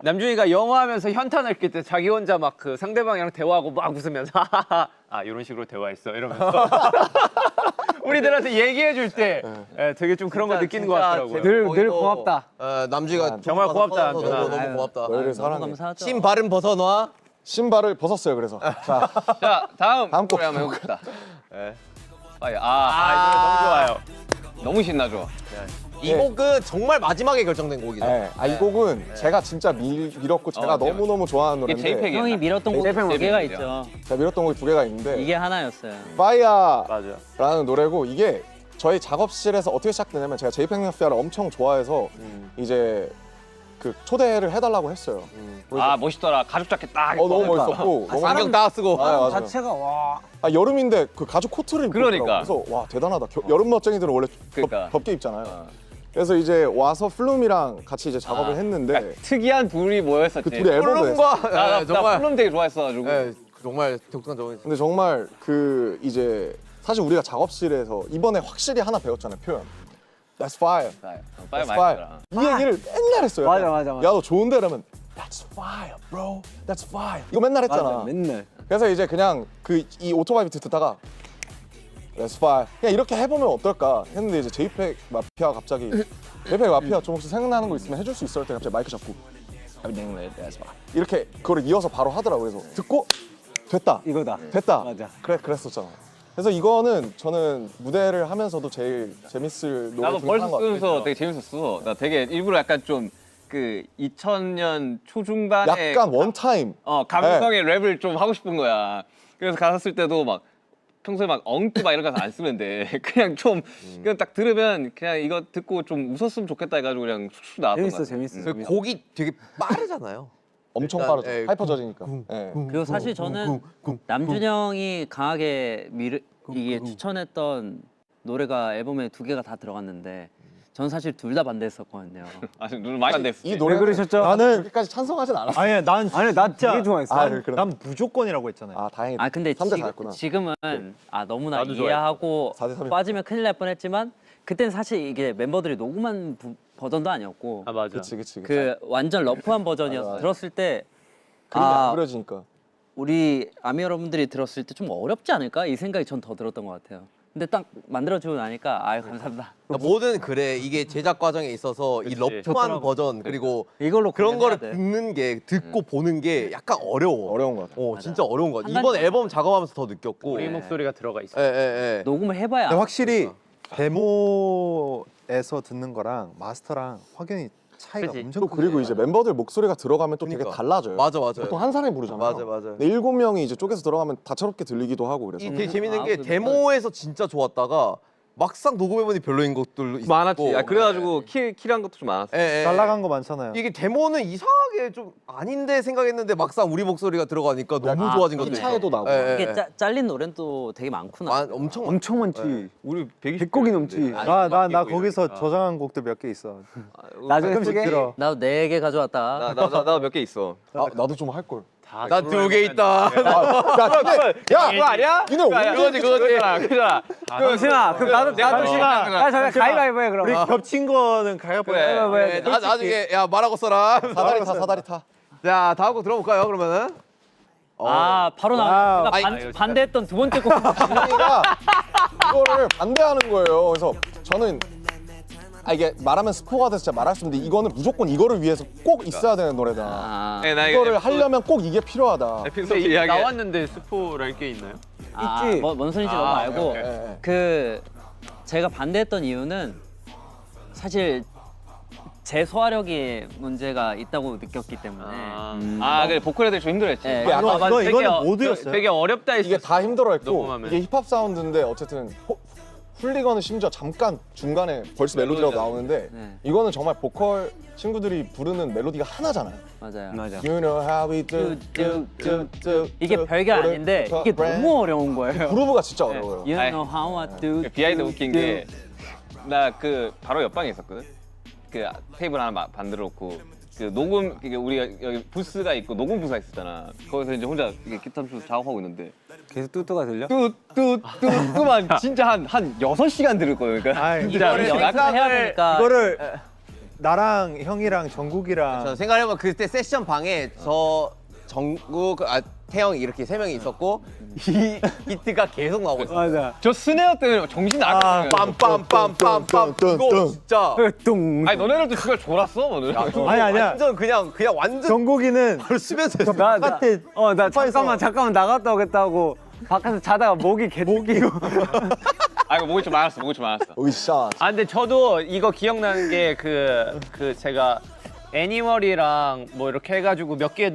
남준이가 영어 하면서 현타 날때 때 자기 혼자 막 그 상대방이랑 대화하고 막 웃으면서 하하하 아 이런 식으로 대화했어 이러면서 우리들한테 얘기해 줄 때 되게 좀 그런 거 느끼는 것 같더라고요. 늘 고맙다. 남주가 정말 고맙다, 너무 남준아. 너무 고맙다. 너희를 너무 사랑해. 감사하죠. 신 발은 벗어놔. 신발을 벗었어요. 그래서 자, 자 다음 다음 곡. 노래 한번 해봅시다. 이 노래 너무 좋아요. 너무 신나죠. 이 곡은 정말 마지막에 결정된 곡이다. 네. 이 곡은 제가 진짜 밀었고 제가 맞아요. 너무 좋아하는 이게 노래인데 JPEG. 형이 밀었던 곡 JPEG 두 개가 몬스터예요. 있죠. 제가 밀었던 곡이 두 개가 있는데 이게 하나였어요. 파이어라는 맞아. 노래고 이게 저희 작업실에서 어떻게 시작되냐면 제가 제이팽 마피아를 엄청 좋아해서 이제 그 초대를 해달라고 했어요. 아 멋있더라. 가죽 자켓 딱. 너무 멋있었고 너무 안경 다 쓰고. 맞아요. 자체가 와. 여름인데 그 가죽 코트를 입고 그러니까. 있더라고요. 그래서 와 대단하다. 여름 멋쟁이들은 원래 그러니까. 덥게 입잖아요. 그래서 이제 와서 플룸이랑 같이 이제 작업을 했는데 특이한 둘이 모였었지. 그 둘이 앨범을 했어요. 플룸과 나 정말 플룸 되게 좋아했어가지고. 정말 독특한 근데 정말 그 이제 사실 우리가 작업실에서 이번에 확실히 하나 배웠잖아요. 표현. That's fire. 빨리 That's fire. 말했더라. 이 얘기를 맨날 했어요. 맞아. 야 너 좋은데 이러면 That's fire, bro. That's fire. 이거 맨날 했잖아. 맞아. 맨날. 그래서 이제 그냥 그 이 오토바이 비트 듣다가 That's fire. 그냥 이렇게 해보면 어떨까 했는데 이제 제이팩 마피아 갑자기 제이팩 마피아 좀 혹시 생각나는 거 있으면 해줄 수 있어? 할 때 갑자기 마이크 잡고 이렇게 그걸 이어서 바로 하더라고요. 그래서 듣고 됐다. 이거다. 됐다. 맞아. 그랬었잖아. 그래서 이거는 저는 무대를 하면서도 제일 재밌을 노래 나도 중에 벌써 하나인 것 쓰면서 같아요. 되게 재밌었어. 나 되게 일부러 약간 좀 그 2000년 초중반에 약간 원타임. 감성의 랩을 좀 하고 싶은 거야. 그래서 가사 쓸 때도 막 평소에 막 엉키 막 이런 가사 안 쓰면 돼. 그냥 좀 그냥 딱 들으면 그냥 이거 듣고 좀 웃었으면 좋겠다 해가지고 그냥 쑥쑥 나왔던 거 같아. 재밌어. 그 곡이 되게 빠르잖아요. 엄청 일단, 빠르죠. 예, 하이퍼져지니까. 예. 그리고 사실 저는 남준형이 강하게 이게 추천했던 노래가 앨범에 두 개가 다 들어갔는데 전 사실 둘 다 반대했었거든요. 아 지금 눈을 많이 안 됐어. 이 노래 그러셨죠? 나는 여기까지 찬성하진 않았어. 아니 난 아니 나 진짜- 되게 좋아했어. 난 무조건이라고 했잖아요. 아 다행이다. 아 근데 3대 4였구나. 지금은 너무나 나도 이해하고 4대 3이 빠지면 큰일 날 뻔했지만 그때는 사실 이게 멤버들이 녹음한 버전도 아니었고 아 맞아. 그치. 그 완전 러프한 버전이어서 맞아. 들었을 때 그림이 아, 안 그려지니까. 우리 아미 여러분들이 들었을 때 좀 어렵지 않을까 이 생각이 전 더 들었던 것 같아요. 근데 딱 만들어주고 나니까 아유 감사합니다. 그러니까 뭐든 그래. 이게 제작 과정에 있어서 이 그치. 러프한 버전 그리고 이걸로 그런 거를 공연해야 돼. 듣는 게 듣고 보는 게 약간 어려워. 어려운 것 같아. 진짜 어려운 거 같아. 한 이번 달- 앨범 작업하면서 더 느꼈고. 우리 목소리가 들어가 있어. 예. 녹음을 해봐야 근데 확실히 데모에서 듣는 거랑 마스터랑 확연히 차이가 그치. 엄청 또 그리고 이제 멤버들 목소리가 들어가면 또 되게 그러니까. 달라져요. 맞아. 보통 한 사람이 부르잖아요. 맞아. 근데 7명이 이제 쪼개서 들어가면 다채롭게 들리기도 하고 그래서. 이게 되게 재밌는 아, 게 그- 데모에서 진짜 좋았다가 막상 녹음해보니 별로인 것들도 있고. 많았지. 그래가지고 킬한 것도 좀 많았어. 잘 나간 거 많잖아요. 이게 데모는 이상하게 좀 아닌데 생각했는데 막상 우리 목소리가 들어가니까 너무 좋아진 것도 있어. 차이도 나고. 예. 이게 잘린 노래는 또 되게 많구나. 엄청 많지. 우리 100곡이 넘지. 나 거기서 저장한 곡들 몇 개 있어. 나중에 가끔씩 소개. 들어. 나도 4개 가져왔다. 나도 몇 개 있어. 나도 좀 할 걸. 나 2개 있다. 야, 그거 아니야? 니네 언제 그거잖아. 동심아, 그럼 나도 동심아. 저기 가위바위보 해 그럼. 우리 겹친 거는 가위바위보 그래. 해. 나중에 야 말하고 써라. 사다리 타. 자 다음 곡 들어볼까요 그러면은? 바로 와우. 나와. 아니, 내가 반대했던 두 번째 곡. 진이가 이거를 반대하는 거예요. 그래서 저는 이게 말하면 스포가 돼서 진짜 말할 수 있는데 이거는 무조건 이거를 위해서 꼭 있어야 되는 노래다. 이거를 하려면 꼭 이게 필요하다. 에피소드 이야기 나왔는데 스포랄 게 있나요? 있지. 뭔 소리인지 너무 알고 오케이. 그 제가 반대했던 이유는 사실 제 소화력이 문제가 있다고 느꼈기 때문에 그래 보컬 애들 좀 힘들었지. 네. 이거는 모두였어요. 되게 어렵다 했어. 이게 다 힘들어했고 녹음하면. 이게 힙합 사운드인데 어쨌든 훌리건은 심지어 잠깐 중간에 벌써 멜로디라고 나오는데 네. 이거는 정말 보컬 친구들이 부르는 멜로디가 하나잖아요. 맞아요. 맞아. You know how we do, 이게 별게 아닌데 이게 너무 어려운 거예요. 그루브가 진짜 어려워요. You know how I do. 비하인드 웃긴 게 나 그 바로 옆방에 있었거든. 그 테이블 하나 만들어 놓고 그 녹음 우리가 여기 부스가 있고 녹음 부스가 있었잖아. 거기서 이제 혼자 이게 기타 치면서 작업하고 있는데 계속 뚜뚜가 들려? 뚜뚜뚜뚜만 진짜 한 6시간 들을 거예요. 그러니까 아이, 진짜 이거를 연습해야 되니까 이거를 나랑 형이랑 정국이랑 저 생각해보면 그때 세션 방에 정국, 태영 이렇게 세 명이 있었고 이 비트가 계속 나오고 있어. 맞아. 저 스네어 때문에 정신 나갔어요. 빰빰빰빰빰 이거 진짜. 똥. 아니 너네들도 그걸 졸았어 오늘? 아니 아니야. 완전 그냥 완전 정국이는 쓰면서 나 바깥에 잠깐만 나갔다 오겠다고 바깥에서 자다가 목이 아 이거 목이 좀 많았어. 으쌰. 아 근데 저도 이거 기억나는 게 그 제가 애니멀이랑 뭐 이렇게 해가지고 몇 개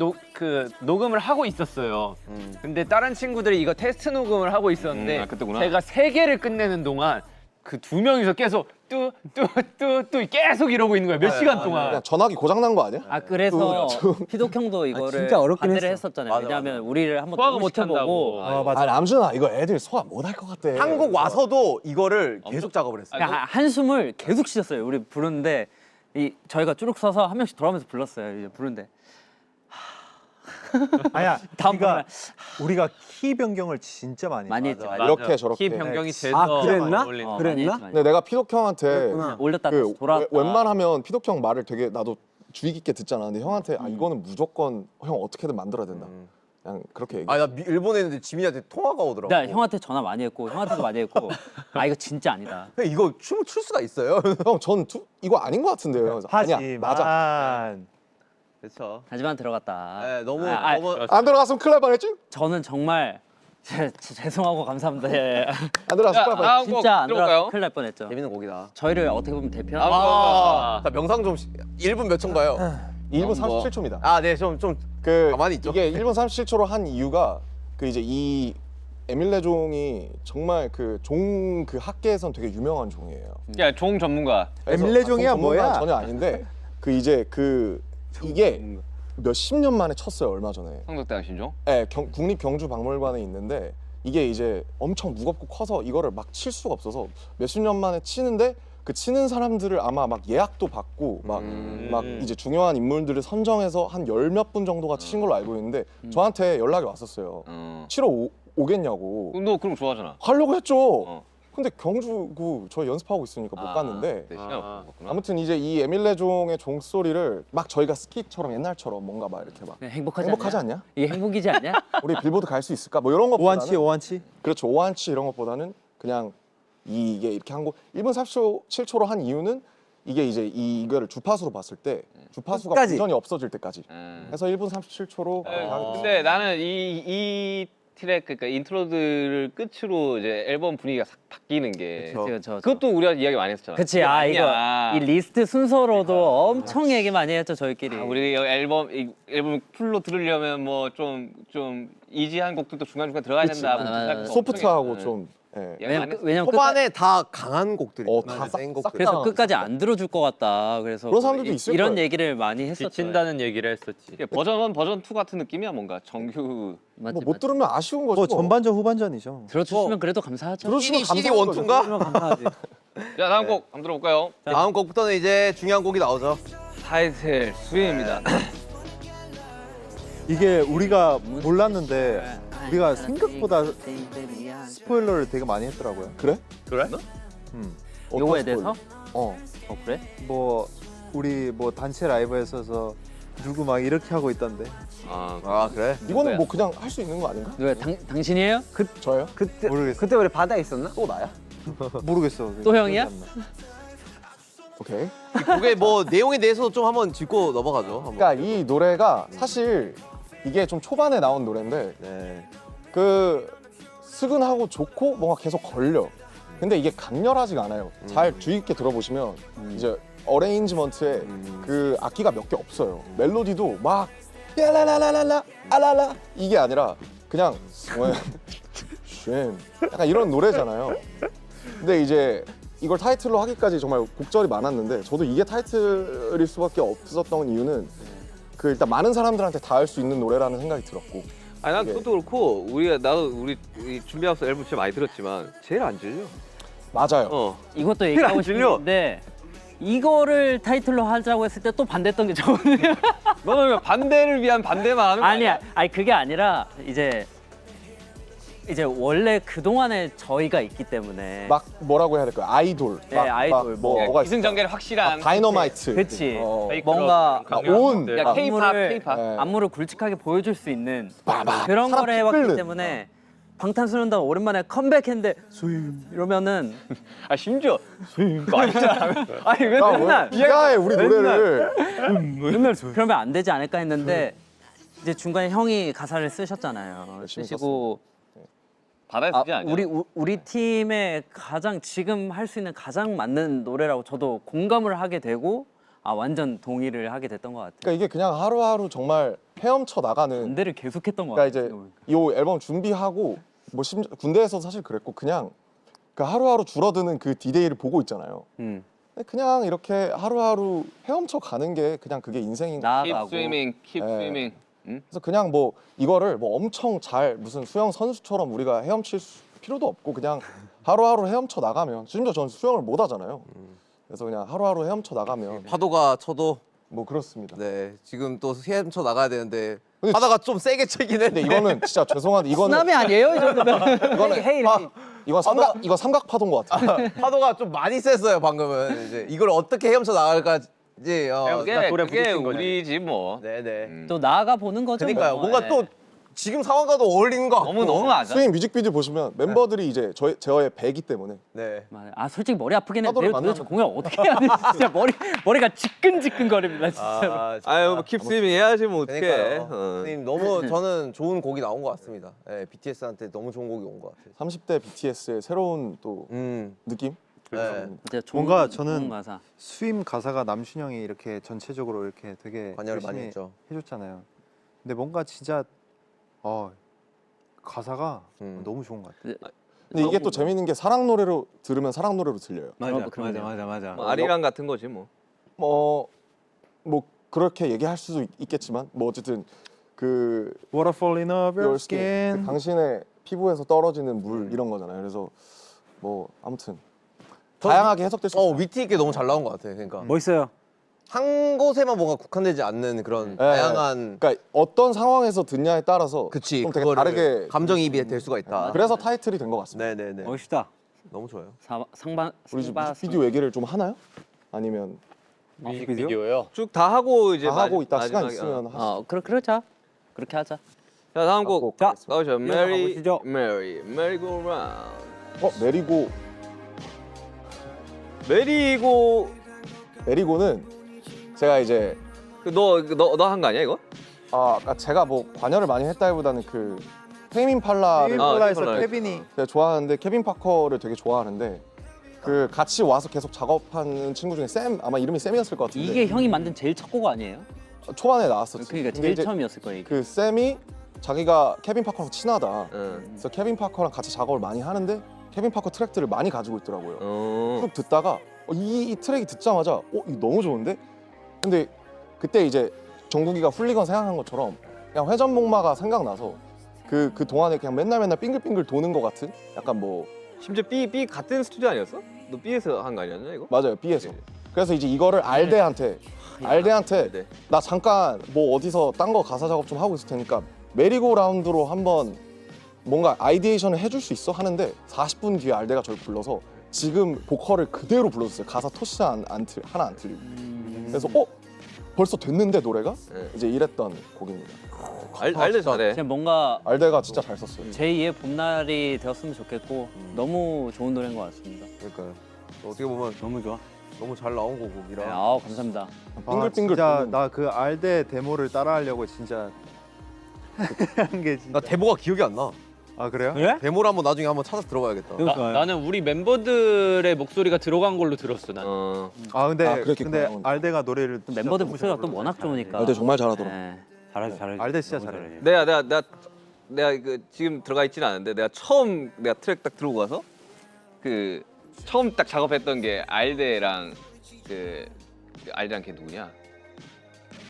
녹음을 하고 있었어요. 근데 다른 친구들이 이거 테스트 녹음을 하고 있었는데 그때구나. 제가 3개를 끝내는 동안 그 2명이서 계속 뚜 계속 이러고 있는 거야. 몇 시간 동안. 그냥 전화기 고장 난 거 아니야? 아 그래서 피독 형도 이거를 진짜 어렵긴 반대를 했어. 했었잖아요. 맞아, 왜냐하면 우리를 한번 소화가 너무 못 시켜보고 한다고. 아 남준아 이거 애들 소화 못 할 것 같대. 한국 와서도 이거를 계속 작업을 했어. 그냥 한숨을 계속 쉬었어요. 우리 부르는데 저희가 쭈룩 서서 한 명씩 돌아오면서 불렀어요. 이제 부르는데 아니야. 다음 우리가 키 변경을 진짜 많이 했지. 맞아. 이렇게 저렇게. 키 변경이 아, 돼서 그랬나? 어울리는 많이 그랬나? 했지, 많이 근데 내가 피독 형한테 올렸다 그 돌아왔다. 웬만하면 피독 형 말을 되게 나도 주의 깊게 듣잖아. 근데 형한테 아 이거는 무조건 형 어떻게든 만들어야 된다. 그냥 그렇게 얘기해. 나 일본에 있는데 지민이한테 통화가 오더라고. 나 형한테 전화 많이 했고 형한테도 많이 했고 아 이거 진짜 아니다. 형, 이거 춤을 출 수가 있어요. 형, 전 이거 아닌 것 같은데요. 그래서 아니야, 맞아. 하지만 그렇죠. 하지만 들어갔다. 네, 너무 너무 안 들어갔으면 큰일 날 뻔했지? 저는 정말 죄송하고 감사합니다. 예. 안 들어갔으면 큰일 날 뻔했지. 진짜 안 들어볼까요? 들어가 큰일 날 뻔했죠. 재밌는 곡이다. 저희를 어떻게 보면 대표하는 자 명상 좀 1분 몇 초인가요? 1분 37초입니다. 네, 좀 그 가만히 있죠. 이게 1분 37초로 한 이유가 그 이제 이 에밀레종이 정말 그 종 그 학계에선 되게 유명한 종이에요. 야 종 전문가. 그래서 에밀레종이야, 종 전문가는 뭐야? 전혀 아닌데 그 이제 그 이게 몇십 년 만에 쳤어요 얼마 전에. 성덕대학 신종. 네, 국립경주박물관에 있는데 이게 이제 엄청 무겁고 커서 이거를 막 칠 수가 없어서 몇십 년 만에 치는데 그 치는 사람들을 아마 막 예약도 받고 막 이제 중요한 인물들을 선정해서 한 열 몇 분 정도가 친 걸로 알고 있는데 저한테 연락이 왔었어요. 치러 오겠냐고. 너 그럼 좋아하잖아. 하려고 했죠. 근데 경주고 저 연습하고 있으니까 못 갔는데 네, 시간 없구나. 아무튼 이제 이 에밀레종의 종소리를 막 저희가 스키처럼 옛날처럼 뭔가 막 이렇게 막 행복하지 않냐? 이게 행복이지 않냐? 우리 빌보드 갈 수 있을까? 뭐 이런 것보다는 오한치 그렇죠. 오한치 이런 것보다는 그냥 이게 이렇게 한 곡 1분 37초로 한 이유는 이게 이제 이거를 주파수로 봤을 때 주파수가 끝까지. 완전히 없어질 때까지 해서 1분 37초로 근데 나는 이 트랙 그러니까 인트로들을 끝으로 이제 앨범 분위기가 싹 바뀌는 게 그것도 우리가 이야기 많이 했었잖아. 그치. 이거 이거 아니야. 이 리스트 순서로도 엄청 얘기 많이 했죠 저희끼리. 우리 앨범 풀로 들으려면 뭐 좀 이지한 곡들도 중간중간 들어가야 된다. 맞아. 소프트하고 좀 예. 왜냐면 초반에 다 강한 곡들이 다 센 싹 곡들. 그래서 끝까지 안 들어줄 것 같다. 그래서 그런 사람들도 있을 이런 거예요. 얘기를 많이 했었죠. 지친다는 얘기를 했었지. 버전 1, 버전 2 같은 느낌이야 뭔가 정규. 맞지, 못 들으면 아쉬운 거죠. 뭐 전반전 후반전이죠. 들어주시면 그래도 감사하죠. 들어주시면 CD 감사한 거죠. 원투인가? 들어주시면 감사하지. 자 다음 곡 한번 들어볼까요? 다음 곡부터는 이제 중요한 곡이 나오죠. 타이틀 수위입니다. 이게 우리가 몰랐는데 우리가 생각보다 스포일러를 되게 많이 했더라고요. 그래? 그래? 어떤 요거에 스포일러? 대해서? 어. 그래? 뭐 우리 뭐 단체 라이브에서서 누구 막 이렇게 하고 있던데. 아 그래? 이거는 뭐 그냥 할 수 있는 거 아닌가? 누가 당신이에요? 저요? 그때 모르겠어. 그때 우리 바다에 있었나? 또 나야? 모르겠어. 또 형이야? 기억이 안 나. 오케이. 그게 뭐 내용에 대해서 좀 한번 짚고 넘어가죠. 한번. 그러니까 이 노래가 사실 이게 좀 초반에 나온 노래인데 그 스근하고 좋고 뭔가 계속 걸려. 근데 이게 강렬하지가 않아요. 잘 주의 깊게 들어보시면 이제 어레인지먼트에 그 악기가 몇 개 없어요. 멜로디도 막 야라라라라라 아라라 이게 아니라 그냥 쉔 약간 이런 노래잖아요. 근데 이제 이걸 타이틀로 하기까지 정말 곡절이 많았는데 저도 이게 타이틀일 수밖에 없었던 이유는 그 일단 많은 사람들한테 닿을 수 있는 노래라는 생각이 들었고 아니 난 이게- 그것도 그렇고 나도 우리 준비하면서 앨범 진짜 많이 들었지만 제일 안 질려. 맞아요. 이것도 얘기하고 안 질려. 싶은데 이거를 타이틀로 하자고 했을 때 또 반대했던 게 저거든요. 너는 왜 반대를 위한 반대만 하는 거 아니야. 아니 그게 아니라 이제 이제 원래 그 동안에 저희가 있기 때문에 막 뭐라고 해야 될까요? 아이돌. 네, 아이돌, 뭐 뭐가 있어? 기승전결 확실한 다이너마이트. 그치. 어. 뭔가 온. 야, K-팝, 안무를- K-팝. 네. 안무를 굵직하게 보여줄 수 있는 빠바. 그런 사람 거를 해왔기 끓는. 때문에 방탄소년단 오랜만에 컴백했는데 스윙 이러면은 아 심지어 그거 아니잖아. 아니 왜 야, 맨날 이가해 우리 노래를. 그러면 안 되지 않을까 했는데 이제 중간에 형이 가사를 쓰셨잖아요. 열심히 쓰시고 바다에 쓰지 않냐? 우리 팀의 가장 지금 할 수 있는 가장 맞는 노래라고 저도 공감을 하게 되고 완전 동의를 하게 됐던 것 같아요. 그러니까 이게 그냥 하루하루 정말 헤엄쳐 나가는. 반대를 계속했던 것 그러니까 같아요. 이제 이 앨범 준비하고 뭐 군대에서 사실 그랬고 그냥 그 하루하루 줄어드는 그 디데이를 보고 있잖아요. 근데 그냥 이렇게 하루하루 헤엄쳐 가는 게 그냥 그게 인생인 거. 나아가고 keep swimming, keep 네. swimming. 그래서 그냥 뭐 이거를 뭐 엄청 잘 무슨 수영 선수처럼 우리가 헤엄칠 필요도 없고 그냥 하루하루 헤엄쳐 나가면 심지어 저는 수영을 못 하잖아요. 그래서 그냥 하루하루 헤엄쳐 나가면 파도가 쳐도 뭐 그렇습니다. 네 지금 또 헤엄쳐 나가야 되는데 근데 바다가 좀 세게 치긴 근데 했는데 이거는 진짜 죄송한데 이거는 쓰나미 아니에요 이 정도면? 이거는 이건 삼각 파도인 것 같아요. 파도가 좀 많이 셌어요 방금은. 이제 이걸 어떻게 헤엄쳐 나갈까지 그게 우리지 뭐. 네네. 또 나아가 보는 거죠. 그러니까요. 뭐. 뭔가 네. 또 지금 상황과도 어울리는 것 같고. 너무 맞아. 스윙 뮤직비디오 보시면 멤버들이 이제 제어의 배기 때문에 네. 맞아요. 솔직히 머리 아프긴 파도를 했는데 도대체 만나면- 공연 어떻게 해야 되지? 진짜 머리가 지끈지끈거립니다 진짜. 아유 뭐 keep swimming 해야지 뭐 어떡해. 그러니까요. 선생님 너무 저는 좋은 곡이 나온 것 같습니다. 네, BTS한테 너무 좋은 곡이 온 것 같아요. 30대 BTS의 새로운 또 느낌? 네. 진짜 좋은, 뭔가 좋은 저는 가사. 스윙 가사가 남순형이 이렇게 전체적으로 이렇게 되게 관여를 많이 열심히 했죠. 해줬잖아요. 근데 뭔가 진짜 가사가 너무 좋은 것 같아요. 근데 이게 또 재밌는 게 사랑 노래로 들으면 사랑 노래로 들려요. 맞아. 뭐 아리랑 같은 거지 뭐. 뭐 그렇게 얘기할 수도 있겠지만 뭐 어쨌든 그 Waterfall in over your your skin, skin. 당신의 피부에서 떨어지는 물 이런 거잖아요. 그래서 뭐 아무튼 다양하게 해석될 수 있어요. 위트 있게 너무 잘 나온 것 같아요. 그러니까 멋있어요. 한 곳에만 뭔가 국한되지 않는 그런 다양한 그러니까 어떤 상황에서 듣냐에 따라서 그치 좀 되게 그거를 다르게 감정이입이 될 수가 있다. 그래서 타이틀이 된 것 같습니다. 네네네. 멋있다. 너무 좋아요. 우리 지금 뮤직비디오 얘기를 좀 하나요? 아니면 뮤직비디오요. 쭉 다 하고 이제 다 하고 있다 시간 마지막에, 있으면 하시죠. 그러자. 그렇게 하자. 자 다음 곡 자, 나오죠. 메리 가보시죠. 메리 고 라운드. 메리고는 제가 이제 너 한 거 아니야 이거? 제가 뭐 관여를 많이 했다기보다는 그 테이민 팔라를 폴라에서 폴라에서. 케빈이 되게 좋아하는데 케빈 파커를 되게 좋아하는데 그 같이 와서 계속 작업하는 친구 중에 샘 아마 이름이 샘이었을 것 같은데 이게 형이 만든 제일 첫 곡 아니에요? 초반에 나왔었지. 그러니까 근데 제일 이제 처음이었을 거예요. 이게. 그 샘이 자기가 케빈 파커랑 친하다. 응. 그래서 케빈 파커랑 같이 작업을 많이 하는데 케빈 파커 트랙들을 많이 가지고 있더라고요. 어. 쭉 듣다가 이 트랙이 듣자마자 이거 너무 좋은데? 근데 그때 이제 정국이가 훌리건 생각한 것처럼 그냥 회전목마가 생각나서 그 동안에 그냥 맨날 빙글빙글 도는 것 같은 약간 뭐 심지어 B 같은 스튜디오 아니었어? 너 B에서 한 거 아니었냐 이거? 맞아요 B에서 그래서 이제 이거를 알데한테 네. 나 잠깐 뭐 어디서 딴 거 가사 작업 좀 하고 있을 테니까 메리고 라운드로 한번 뭔가 아이디에이션을 해줄 수 있어? 하는데 40분 뒤에 알데가 저를 불러서 지금 보컬을 그대로 불러줬어요. 가사 토시 하나 안 틀리고. 그래서 벌써 됐는데 노래가? 네. 이제 이랬던 곡입니다. 알데 잘해. 그냥 뭔가 알데가 진짜 잘 썼어요. 제2의 봄날이 되었으면 좋겠고 너무 좋은 노래인 것 같습니다. 그러니까요. 어떻게 보면 너무 좋아. 너무 잘 나온 곡이라. 네, 감사합니다. 빙글빙글 진짜 도는. 나 그 알데 데모를 따라하려고 진짜 한 게 진짜. 나 데모가 기억이 안 나. 아 그래요? 그래? 데모를 한번 나중에 한번 찾아서 들어봐야겠다. 나는 우리 멤버들의 목소리가 들어간 걸로 들었어. 난. 아 근데 그랬겠구나. 알데가 노래를 진짜 멤버들 너무 목소리가 또 잘 워낙 좋으니까. 알데 정말 잘하더라. 네. 잘하지. 알데 진짜 잘해. 내가 그 지금 들어가 있지는 않은데 내가 처음 트랙 딱 들어오고 가서 그 처음 딱 작업했던 게 알데랑 그 알데랑 걔 누구냐?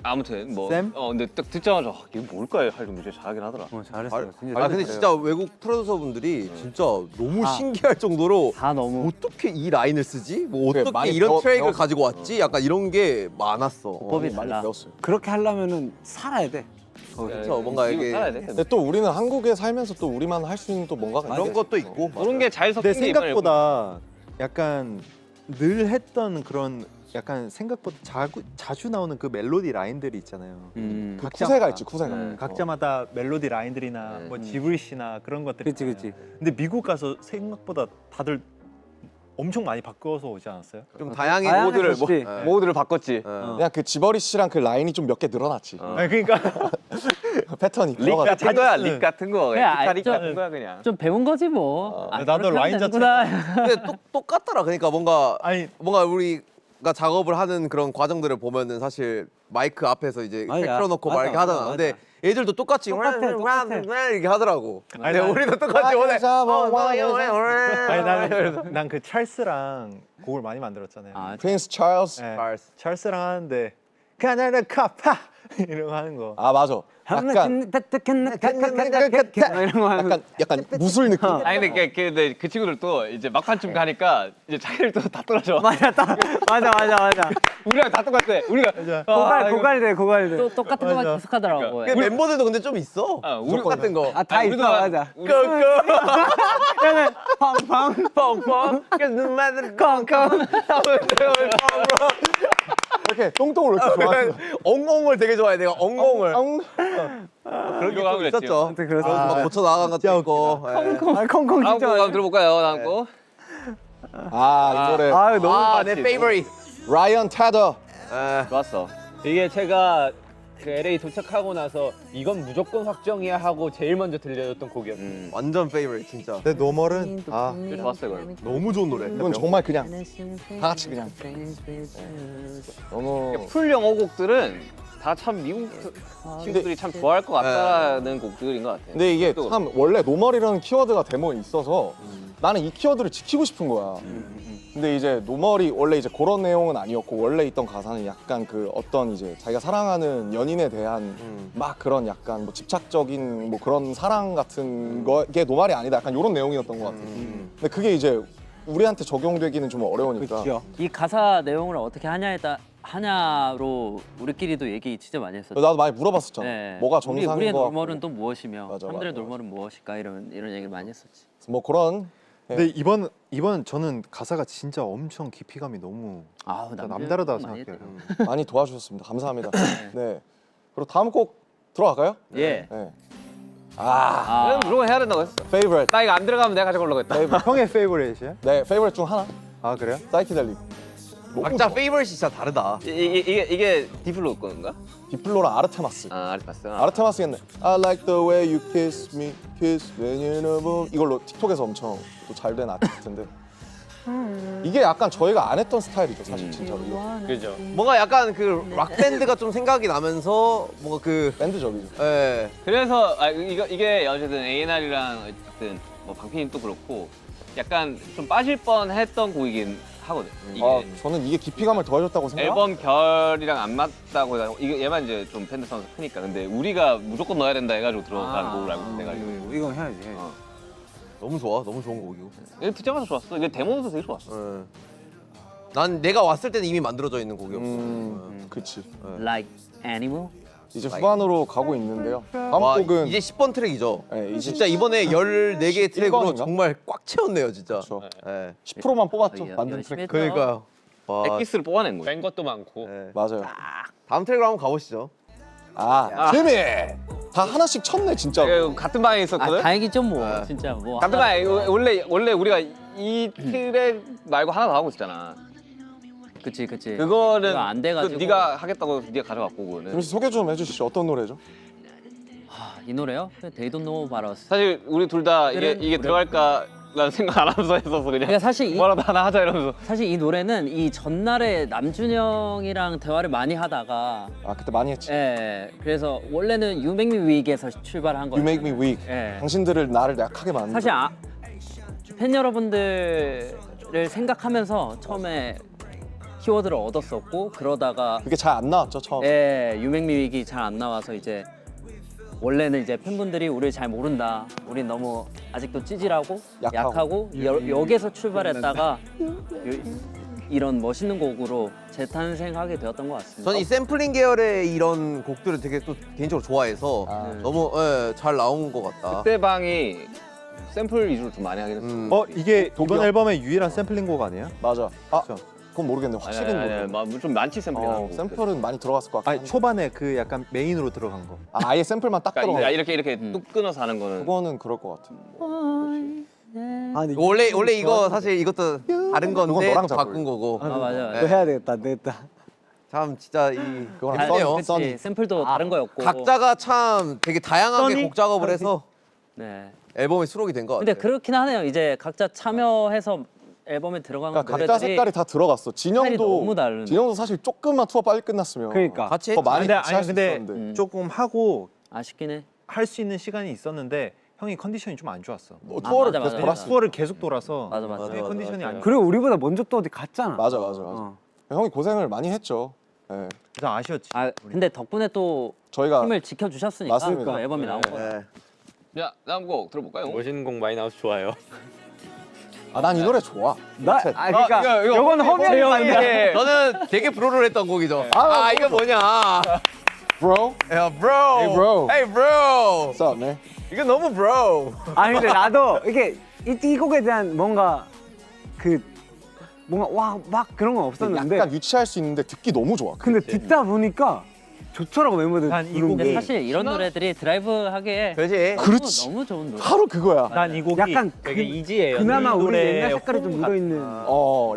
아무튼 뭐 샘? 근데 딱 듣자마자 이게 뭘까 할 정도 진짜 잘하긴 하더라. 잘했어요. 진짜. 근데 진짜 외국 프로듀서분들이 진짜 너무 신기할 정도로 다 너무 어떻게 이 라인을 쓰지? 뭐 그래, 어떻게 많이 이런 트랙을 배웠어. 가지고 왔지? 약간 이런 게 많았어. 법이 많이 달라. 배웠어요. 그렇게 하려면은 살아야 돼. 그렇죠. 뭔가 미국 이게 살아야 돼. 근데 또 우리는 한국에 살면서 또 우리만 할 수 있는 또 뭔가가 그런 있겠지. 것도 있고. 그런 게 잘 섞인 근데 게 이번에 생각보다 약간 늘 했던 그런 약간 생각보다 자주 나오는 그 멜로디 라인들이 있잖아요. 음. 그 쿠세가 있지 쿠세가. 각자마다 멜로디 라인들이나 뭐 지브리시나 그런 것들이 그치, 있잖아요. 그치. 근데 미국 가서 생각보다 다들 엄청 많이 바꿔서 오지 않았어요? 좀 다양해 다양해졌지. 모드를 바꿨지. 그냥 그 지버리 씨랑 그 라인이 좀 몇 개 늘어났지. 아니 그러니까 패턴이. 릭 같은 거야, 릭 같은 거. 그냥 기타 릭 좀- 같은 거야 그냥. 좀 배운 거지 뭐. 나도 그렇게 라인 하면 자체가- 되는구나. 근데 똑같더라. 그러니까 뭔가 아니 우리가 작업을 하는 그런 과정들을 보면은 사실 마이크 앞에서 이제 맞아. 틀어놓고 막 맞아, 이렇게 하잖아. 맞아, 근데 맞아. 애들도 똑같이 똑같아. 이렇게 하더라고. 근데 난- 우리도 똑같이 오늘 아니 난 그 찰스랑 곡을 많이 만들었잖아요. 아, 프린스 찰스. 네. 찰스랑 하는데 가나다 카파 이런 거 하는 거. 아 맞아. 약간 이런 거 하는 약간 무술 느낌. 아니 근데 그 친구들도 이제 막판쯤 가니까 이제 자기들도 다 떨어져. 맞아 우리랑 다 똑같아. 우리가 고갈돼 또 똑같은 것만 맞아. 계속 하더라고. 그 멤버들도 근데 좀 있어. 우리 똑같은 거. 다 있어 맞아 펑펑. 그래서 눈만 콩콩. 이렇게 똥똥을 이렇게 좋아하는 거. 엉엉을 되게 좋아해. 내가 엉엉을. 그런 게 좀 있었죠. 아무튼 그래서 막 고쳐 나간 것도 있고. 예. 콩콩 다음 진짜 곡 한번 들어볼까요? 다음 곡. 이 노래. 아 너무 아, 내 페이버릿. 라이언 테더. 좋았어. 이게 제가 그 LA 도착하고 나서 이건 무조건 확정이야 하고 제일 먼저 들려줬던 곡이었어요. 완전 페이버릿 진짜. 내 노멀은 그게 좋았어 이걸. 너무 좋은 노래. 이건 정말 그냥 다 같이 그냥 너무 풀 영어 곡들은 다 참 미국 친구들이 참 좋아할 것 같다는 곡들인 것 같아요. 근데 이게 또- 참 원래 노멀이라는 키워드가 데모에 있어서 나는 이 키워드를 지키고 싶은 거야. 근데 이제 노멀이 원래 이제 그런 내용은 아니었고 원래 있던 가사는 약간 그 어떤 이제 자기가 사랑하는 연인에 대한 막 그런 약간 뭐 집착적인 뭐 그런 사랑 같은 거게 노말이 아니다. 약간 이런 내용이었던 것 같아. 근데 그게 이제 우리한테 적용되기는 좀 어려우니까. 그렇죠 이 가사 내용을 어떻게 하냐로 우리끼리도 얘기 진짜 많이 했었죠. 나도 많이 물어봤었잖아. 네. 뭐가 정상인 우리의 거 놀머는 또 무엇이며 맞아, 형들의 맞아, 놀머는 무엇일까 이런 얘기를 많이 했었지. 뭐 그런 근데 이번 저는 가사가 진짜 엄청 깊이감이 너무 아우 진짜 남들 남다르다 많이 생각해요. 많이 도와주셨습니다. 감사합니다. 네. 그리고 다음 곡 들어갈까요? 예. 네. 그럼 무조건 해야 된다고 했어. favorite. 나 이거 안 들어가면 내가 가져가려고 했다. 형의 페이보릿이야? 네, favorite 중 하나. 아 그래요? 사이키델릭. 각자 페이버릿이 진짜 다르다. 이게 디플로 건가? 디플로랑 아르테마스. 아 아리파스. 아르테마스겠네. I like the way you kiss me, kiss when you know. 이걸로 틱톡에서 엄청 또 잘 된 아티스트인데. 이게 약간 저희가 안 했던 스타일이죠, 사실 진짜로. 이거. 그죠. 뭔가 약간 그 락 밴드가 좀 생각이 나면서 뭔가 그 밴드적이죠. 예. 그래서 이게 어쨌든 A&R이랑 어쨌든 뭐 방피님 또 그렇고 약간 좀 빠질 뻔했던 곡이긴 하거든. 이게 저는 이게 깊이감을 더해줬다고 생각. 앨범 결이랑 안 맞다고 해서 이게 얘만 이제 좀 팬들 선수 크니까 근데 우리가 무조건 넣어야 된다 해가지고 들어간 곡을 알고 있어가지고 이건 해야지 너무 좋아. 너무 좋은 곡이고. 이게 듣자마자 좋았어. 이게 데모도 되게 좋았어. 예. 난 내가 왔을 때는 이미 만들어져 있는 곡이었어. 그치. Like animal. 이제 후반으로 가고 있는데요. 다음 와, 곡은 이제 10번 트랙이죠. 네, 이제 진짜 이번에 14개의 트랙으로 11번인가? 정말 꽉 채웠네요, 진짜. 그렇죠. 예. 10%만 뽑았죠. 여- 만든 열심히 트랙. 했죠. 그러니까요. 와, 엑기스를 뽑아낸 거야. 뺀 것도 많고. 예. 맞아요. 다음 트랙으로 한번 가보시죠. 재미. 다 하나씩 쳤네 진짜. 같은 방에 있었거든. 다행이죠 뭐 진짜 뭐. 같은 방에 원래 우리가 이 트랙 말고 하나 더 하고 있었잖아. 그치. 그거는 그거 안 돼가지고. 그 네가 하겠다고 네가 가져갔고 그거는. 재민 씨 소개 좀 해주시죠. 어떤 노래죠? 이 노래요? They don't know about us. 사실 우리 둘 다 이게 노래- 들어갈까라는 생각 안 하면서 했어서 그냥 그러니까 사실 뭐라도 하나 하자 이러면서. 사실 이 노래는 이 전날에 남준형이랑 대화를 많이 하다가 그때 많이 했지. 예 그래서 원래는 You Make Me Weak에서 출발한 거예요. You make me weak. 예. 당신들을 나를 약하게 만든. 사실 팬 여러분들을 생각하면서 처음에 키워드를 얻었었고 그러다가 그게 잘 안 나왔죠 처음. 예 You Make Me Weak이 잘 안 나와서 이제 원래는 이제 팬분들이 우리를 잘 모른다. 우린 너무 아직도 찌질하고 약하고. 약하고 여기에서 출발했다가 이런 멋있는 곡으로 재탄생하게 되었던 것 같습니다. 저는 이 샘플링 계열의 이런 곡들을 되게 또 개인적으로 좋아해서 네. 너무 잘 나온 것 같다. 그때 방이 샘플 위주로 좀 많이 하긴 했어. 이게 이번 앨범의 유일한 샘플링 곡 아니에요? 맞아. 아 그렇죠. 그건 모르겠네. 확실히는 모르겠네. 좀 많지 샘플이 나는 거. 샘플은 많이 들어갔을 것 같아. 아니 초반에 그 약간 메인으로 들어간 거. 아예 샘플만 딱 들어가. 그러니까 이렇게 뚝 끊어서 하는 거는 그거는 그럴 것 같아. 아, 근데 원래 이거 사실 이것도 다른 그건 건데 너랑 잘 바꾼 거고. 아 맞아. 또 해야 되겠다. 안 되겠다. 참 진짜 이 그거랑 아니에요. 그치, 샘플도 다른 거였고. 각자가 참 되게 다양하게 곡 작업을 해서 네. 앨범에 수록이 된 것 같아요. 근데 그렇긴 하네요. 이제 각자 참여해서 앨범에 들어가는 그러니까 각자 노래들이 색깔이 다 들어갔어. 스타일이 너무 다른. 진영도 사실 조금만 투어 빨리 끝났으면 그러니까. 같이 더 했지. 많이 근데 같이 아니 할수 근데 있었는데. 조금 하고 아쉽긴 해. 할 수 있는 시간이 있었는데 형이 컨디션이 좀 안 좋았어. 투어를 맞아, 계속 맞아. 돌았어. 투어를 계속 돌아서 맞아 맞아. 형의 컨디션이 안 좋아. 그리고 우리보다 먼저 또 어디 갔잖아. 맞아. 형이 고생을 많이 했죠. 예. 그래서 아쉬웠지. 아 근데 덕분에 또 저희가 힘을 지켜주셨으니까 맞습니다. 그 앨범이 나온 거예요. 네. 야 다음 곡 들어볼까요? 멋있는 곡 많이 나와서 좋아요. 난 이 노래 좋아. 그러니까 이건 허명이 맞네. 저는 되게 브로를 했던 곡이죠. 아 이거 뭐냐? Bro, 야 bro. Hey, bro. Hey bro. what's up, man? 이거 너무 bro. 아니 근데 나도 이게 이 곡에 대한 뭔가 와 막 그런 건 없었는데 약간 유치할 수 있는데 듣기 너무 좋아. 근데 듣다 보니까 좋더라고 멤버들 난이 부르는 곡이 근데 게. 사실 이런 노래들이 드라이브 하기에 그렇지. 그렇지. 너무 좋은 노래. 바로 그거야. 난 이 곡이 약간 되게 이지예요. 그나마 우리 우리 노래의 옛날 색깔이 좀 홈 묻어 있는.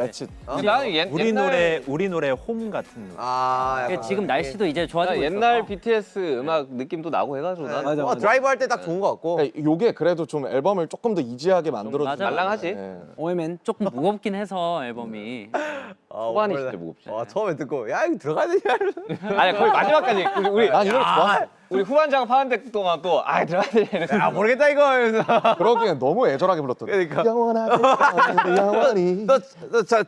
렛츠. 나는 우리 노래 홈 같은 노래. 아 이게 지금 날씨도 이제 좋아지고 옛날 있어서. BTS 음악 느낌도 나고 해가지고 난 맞아, 맞아. 드라이브 할 때 딱 좋은 것 같고. 요게 그래도 좀 앨범을 조금 더 이지하게 만들어주는. 맞아. 말랑하지? 오에맨 조금 무겁긴 해서 앨범이. 초반이 진짜 무겁지. 처음에 듣고 야 이거 들어가야 되냐? 아니 거의 마지막까지 우리 난 이 노래 좋았어. 우리 후반 작업하는 동안 또 들어가야 되냐. 아 모르겠다 이거. 이러면서. 그러기엔 너무 애절하게 불렀던. 그러니까. 영원하게 영원히. 너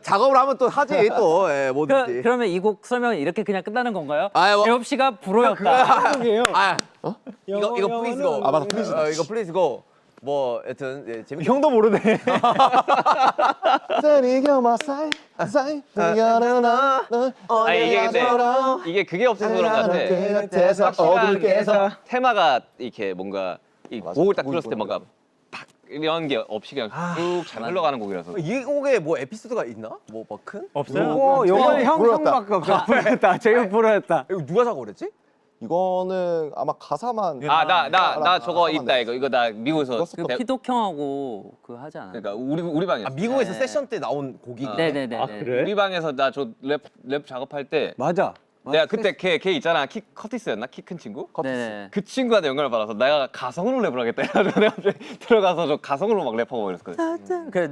작업을 하면 또 하지 또 뭐든지. 그러면 이 곡 설명은 이렇게 그냥 끝나는 건가요? 아, 뭐- 재엽 씨가 불호였다. 아 이거 플리즈 고. 아, 맞아, 플리즈. 이거 플리즈 고. 뭐 여튼 재밌. 형도 모르네. 아니 이게 근데 이게 그게 없어서 그런 것 같아. 확실한 테마가 이렇게 뭔가 이 맞아. 곡을 딱 곡이 들었을 때 뭔가 팍 이런 게 없이 그냥 쭉 잘 흘러가는 곡이라서. 이 곡에 뭐 에피소드가 있나? 뭐 큰? 요거 요거는 형밖에 없어. 부르였다. 제가 부르였다. 이거 누가 작업을 했지? 이거는 아마 가사만. 나 저거 있다 이거 나 미국에서 그 피독 형하고 그 하지 않아요? 그러니까 우리 방에서 미국에서 네. 세션 때 나온 곡이. 네네네. 아, 그래? 우리 방에서 나 저 랩 작업할 때 맞아. 내가 그때 걔 있잖아 커티스였나 키 큰 친구 네. 그 친구한테 영감을 받아서 내가 가성으로 랩을 하겠다 해가지고 내가 갑자기 들어가서 저 가성으로 막 랩하고 이랬거든. 그래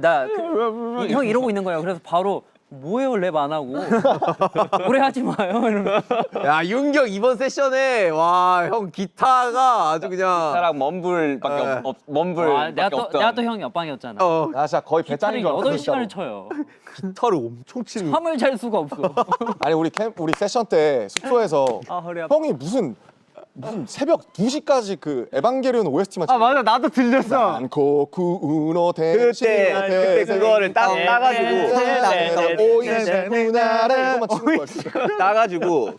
형 이러고 있는 거예요. 그래서 바로 뭐예요 랩 안 하고 오래 하지 마요 이러면. 야 윤경 이번 세션에 와 형 기타가 아주 그냥. 사람 멈불밖에 네. 멈불밖에 내가 없던. 또 형 옆방이었잖아. 나 진짜 거의 배짱인 기타를 줄 알았어. 8시간을 쳐요. 기타를 엄청 치는. 잠을 잘 수가 없어. 아니 우리 세션 때 숙소에서 아 허리 아파. 형이 무슨 새벽 2시까지 그 에반게리온 OST만 아 맞아 나도 들렸어. 않고 구우노 대신 그때 그거를 따가지고 이거만 치는 거야. 진짜. 따가지고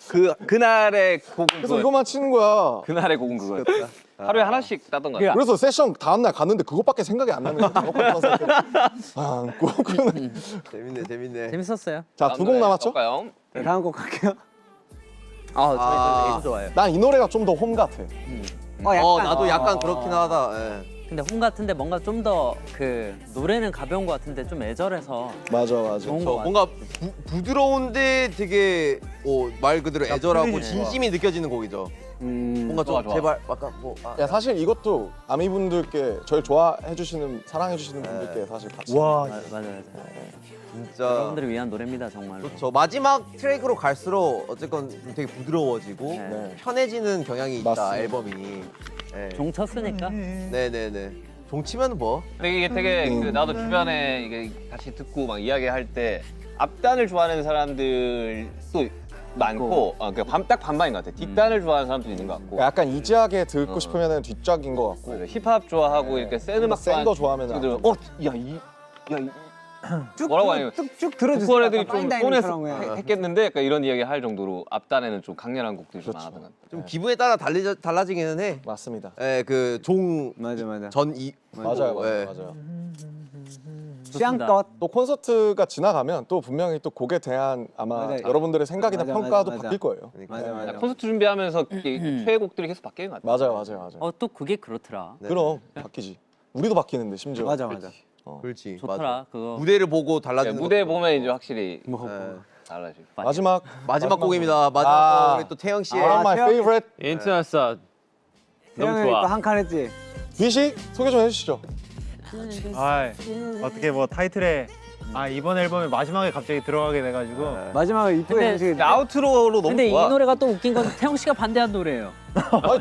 그날의 곡은 그래서 그거. 이거만 치는 거야. 그날의 곡은 그거였다. 하루에 하나씩 따던 거야. 그래서 세션 다음날 갔는데 그것밖에 생각이 안 나는 거야. 안고 구우노. 재밌네. 재밌었어요. 자, 두 곡 남았죠? 볼까요? 네, 다음 곡 갈게요. 아, 저희 좋아해요. 난 이 노래가 좀 더 홈 같아. 나도 약간 그렇긴 하다. 예. 근데 홈 같은데 뭔가 좀 더 그 노래는 가벼운 것 같은데 좀 애절해서 맞아. 좋은 저 것 같아. 뭔가 부드러운데 되게 말 그대로 애절하고 플리즈 진심이 느껴지는 곡이죠. 뭔가 좀 좋아. 제발 약간 뭐. 야 사실 이것도 아미분들께 저를 좋아해 주시는 사랑해 주시는 분들께 사실 같이 와 맞아. 진짜. 여러분들을 위한 노래입니다 정말로. 그렇죠. 마지막 트랙으로 갈수록 어쨌건 좀 되게 부드러워지고 네. 편해지는 경향이 있다 맞습니다. 앨범이. 네. 종 쳤으니까. 네네네. 종치면 뭐. 근데 이게 되게 그 나도 주변에 이게 같이 듣고 막 이야기할 때 앞단을 좋아하는 사람들도 많고 딱 반반인 것 같아. 뒷단을 좋아하는 사람도 있는 것 같고. 약간 이지하게 듣고 싶으면 뒷작인 것 같고 힙합 좋아하고 이렇게 센 음악 센거 좋아하면은 친구들은 뭐라고 하냐면 쭉쭉 들어주세요. 북한 애들이 약간 좀 파인다이닝처럼 뻔했 그냥. 했겠는데 약간 이런 이야기 할 정도로 앞단에는 좀 강렬한 곡들이 좀 그렇죠. 많았던 것 같아요. 좀 기분에 따라 달라지기는 해. 맞습니다. 예, 그 종 맞아. 전이 맞아요, 예. 맞아요. 취향껏. 또 콘서트가 지나가면 또 분명히 또 곡에 대한 아마 맞아요. 여러분들의 생각이나 맞아, 평가도 맞아. 바뀔 거예요. 맞아. 콘서트 준비하면서 최애곡들이 계속 바뀌는 것 같아요. 맞아요. 또 그게 그렇더라. 그럼 바뀌지. 우리도 바뀌는데 심지어. 맞아. 그렇지. 좋더라 그거. 무대를 보고 달라지는 무대 것도 보면 이제 확실히 예. 달라지고. 마지막 마지막 곡입니다. 마지막 곡 우리 또 태영 씨의 One of my 태영- favorite 인터넷사 너무 태영이 좋아. 또한 칸 했지. 비식 소개 좀 해주시죠. 아 어떻게 뭐 타이틀에 이번 앨범의 마지막에 갑자기 들어가게 돼가지고 마지막에 이쁘게 근데 해주시게. 아우트로로 너무 근데 좋아. 이 노래가 또 웃긴 건 태영 씨가 반대한 노래예요. 아니,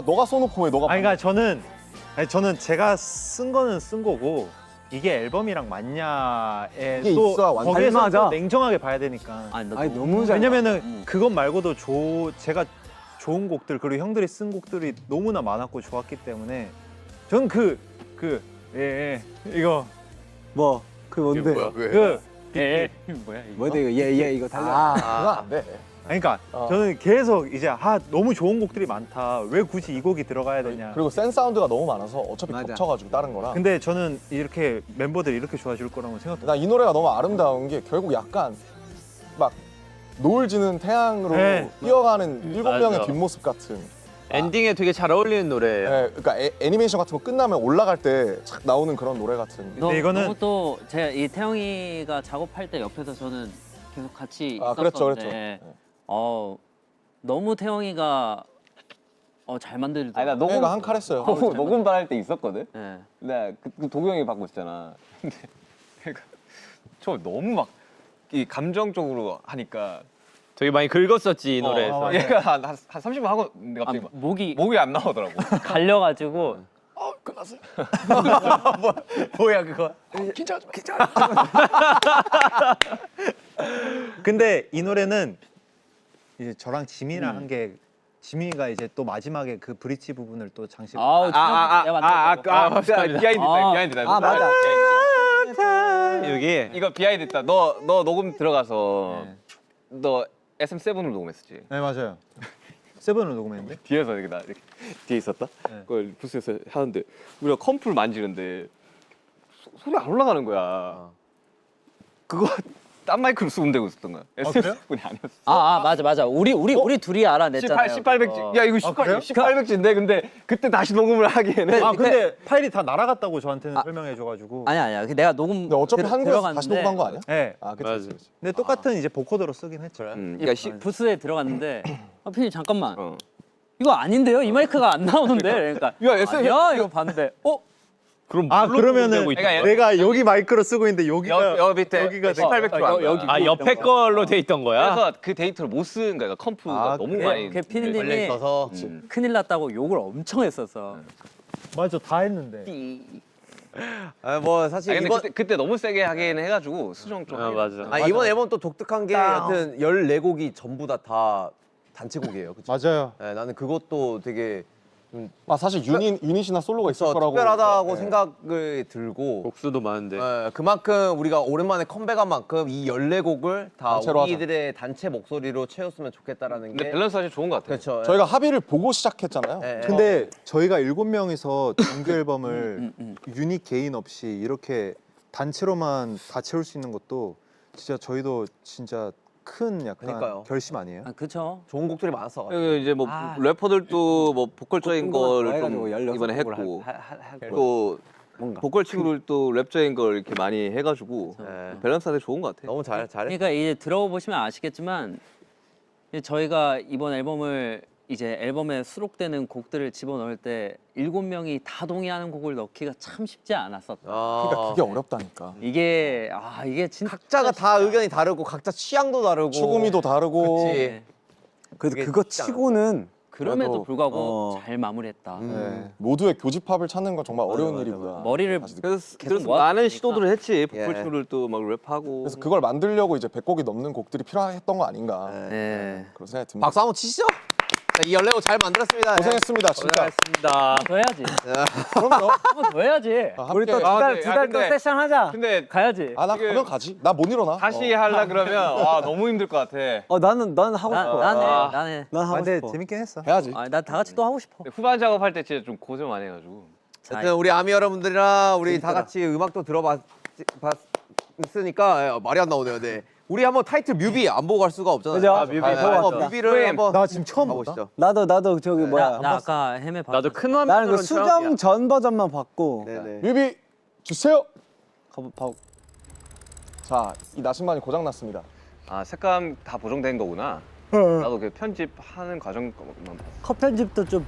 너가 써놓고 왜 너가? 그러니까 저는 제가 쓴 거는 쓴 거고 이게 앨범이랑 맞냐에 이게 또 있어야 완전 거기에서 맞아. 또 냉정하게 봐야 되니까. 아니, 나 아니 너무 잘. 왜냐면은 그것 말고도 제가 좋은 곡들 그리고 형들이 쓴 곡들이 너무나 많았고 좋았기 때문에 전 이거 그 뭔데? 뭐야 이거? 뭐야 이거 얘 이거 달라. 그건 안 돼. 그러니까 저는 계속 이제 너무 좋은 곡들이 많다. 왜 굳이 이 곡이 들어가야 되냐. 그리고 센 사운드가 너무 많아서 어차피 맞아. 겹쳐가지고 다른 거랑. 근데 저는 이렇게 멤버들이 이렇게 좋아질 거라고 생각도. 나 이 노래가 너무 아름다운 게 결국 약간 막 노을 지는 태양으로 네. 뛰어가는 일곱 맞아. 명의 뒷모습 같은. 엔딩에 되게 잘 어울리는 노래예요. 그러니까 애니메이션 같은 거 끝나면 올라갈 때 착 나오는 그런 노래 같은. 근데 이거는- 너무 또 제가 이 태영이가 작업할 때 옆에서 저는 계속 같이 그랬죠, 있었는데 너무 태영이가 잘 만들더라고. 아니 나 녹음 내가 한 칼 했어요. 녹음 받을 때 있었거든. 네. 그 도경이 받고 있잖아. 근데 내가 저 너무 막 이 감정적으로 하니까 되게 많이 긁었었지 이 노래에서. 얘가 한 30분 하고 내가 갑자기 막 목이 안 나오더라고. 갈려가지고 뭐야 그거? 근데 이 노래는 이제 저랑 지민이랑 한 게 지민이가 이제 또 마지막에 그 브릿지 부분을 또 장식. 비하인드 있다. 맞아. 여기 이거 비하인드 있다. 너 녹음 들어가서 너 SM7으로 녹음했었지. 네 맞아요. 세븐을 녹음했는데. 뒤에서 이렇게 이렇게 뒤에 있었다. 그걸 부스에서 하는데 우리가 컴프를 만지는데 소리 안 올라가는 거야. 그거 딴 마이크로 쓰면 되고 있었던 거야. 그래요? SM7이 아니었어. 맞아. 우리 둘이 알아냈잖아요. 1800G. 야 이거 그래요? 1800G인데 근데 그때 다시 녹음을 하기에는 근데 파일이 다 날아갔다고 저한테는 설명해줘가지고. 아니야. 내가 녹음 근데 어차피 한국에서 다시 녹음한 거 아니야? 네. 그치. 맞아. 근데 똑같은 이제 보코더로 쓰긴 했죠. 그러니까 부스에 들어갔는데 피디 잠깐만 어. 이거 아닌데요? 이 마이크가 안 나오는데 그러니까 야, SM 아니야 이거 봤는데 그럼 그러면은 그러니까 내가 여기 마이크로 쓰고 있는데 여기가 여 밑에 여기가 1800G 여기. 아 옆에 걸로 돼 있던 거야? 그래서 그 데이터를 못 쓰는 거야. 컴프가 너무 많이 그 걸려 피디님이 있어서. 큰일 났다고 욕을 엄청 했었어. 맞아 다 했는데. 뭐 사실 근데 이번 그때 너무 세게 하긴 해가지고 수정 좀. 맞아. 이번 앨범 또 독특한 게 여튼 14곡이 전부 다 단체곡이에요. 그쵸? 맞아요. 네, 나는 그것도 되게 사실 유닛이나 솔로가 있을 그래서 거라고. 특별하다고 네. 생각을 들고 곡수도 많은데. 그만큼 우리가 오랜만에 컴백한 만큼 이 14곡을 다 단체로 하자. 우리들의 단체 목소리로 채웠으면 좋겠다라는 근데 게 밸런스 사실 좋은 것 같아. 그렇죠. 저희가 합의를 보고 시작했잖아요. 네. 근데 저희가 7명이서 정규 앨범을 유닛 개인 없이 이렇게 단체로만 다 채울 수 있는 것도 진짜 저희도 진짜 큰 약간 그러니까요. 결심 아니에요? 그쵸. 좋은 곡들이 많았어. 이제 뭐 래퍼들도 뭐 보컬적인 거를 좀 해가지고 16 이번에 곡을 했고 할 또 뭔가. 보컬 친구들 또 랩적인 걸 이렇게 많이 해가지고 네. 밸런스 되게 좋은 것 같아. 너무 잘했. 그러니까 이제 들어보시면 아시겠지만 이제 저희가 이번 앨범을 이제 앨범에 수록되는 곡들을 집어넣을 때 7명이 다 동의하는 곡을 넣기가 참 쉽지 않았었다. 그러니까 그게 어렵다니까. 이게 이게 진짜 각자가 다 의견이 다르고 각자 취향도 다르고 추구미도 다르고. 그치. 그래도 그게 그거 쉽지 않아. 치고는 그럼에도 그래도, 불구하고 잘 마무리했다. 네. 모두의 교집합을 찾는 건 정말 어려운 일이구나. 머리를 다시 느끼- 그래서 계속 많은 모았으니까. 시도들을 했지. 보컬 예. 친구들도 막 랩하고. 그래서 그걸 만들려고 이제 100곡이 넘는 곡들이 필요했던 거 아닌가. 네. 그런 생각이 듭니다. 박수 한번 치시죠. 자, 이 연례곡 잘 만들었습니다. 고생했습니다, 진짜. 고생하셨습니다. 더 해야지. 그럼요. 한 번 더 해야지. 우리 또 함께. 네. 두 달 또 근데- 세션 하자. 근데 가야지. 아, 나 가면 가지. 나 못 일어나. 다시 하려 그러면 아 너무 힘들 것 같아. 나는 하고 싶어. 난 해. 난 하고 근데 싶어. 재밌긴 했어. 해야지. 난 다 같이 또 하고 싶어. 후반 작업할 때 진짜 좀 고생 많이 해가지고. 하여튼 우리 아미 여러분들이랑 우리 다 같이 음악도 들어봤으니까 말이 안 나오네요. 네. 우리 한번 타이틀 뮤비 안 보고 갈 수가 없잖아요. 그죠? 뮤비 보고 한번 왔다. 뮤비를 한번 나 지금 처음 가보시죠. 나도 저기 뭐야. 나 아까 헤매 봤어. 나도 큰 나는 그 화면으로 수정 전 버전만 봤고. 네네. 뮤비 주세요. 봐. 자, 이 나신반이 고장 났습니다. 아 색감 다 보정된 거구나. 나도 그 편집하는 과정만 봤어. 컷 편집도 좀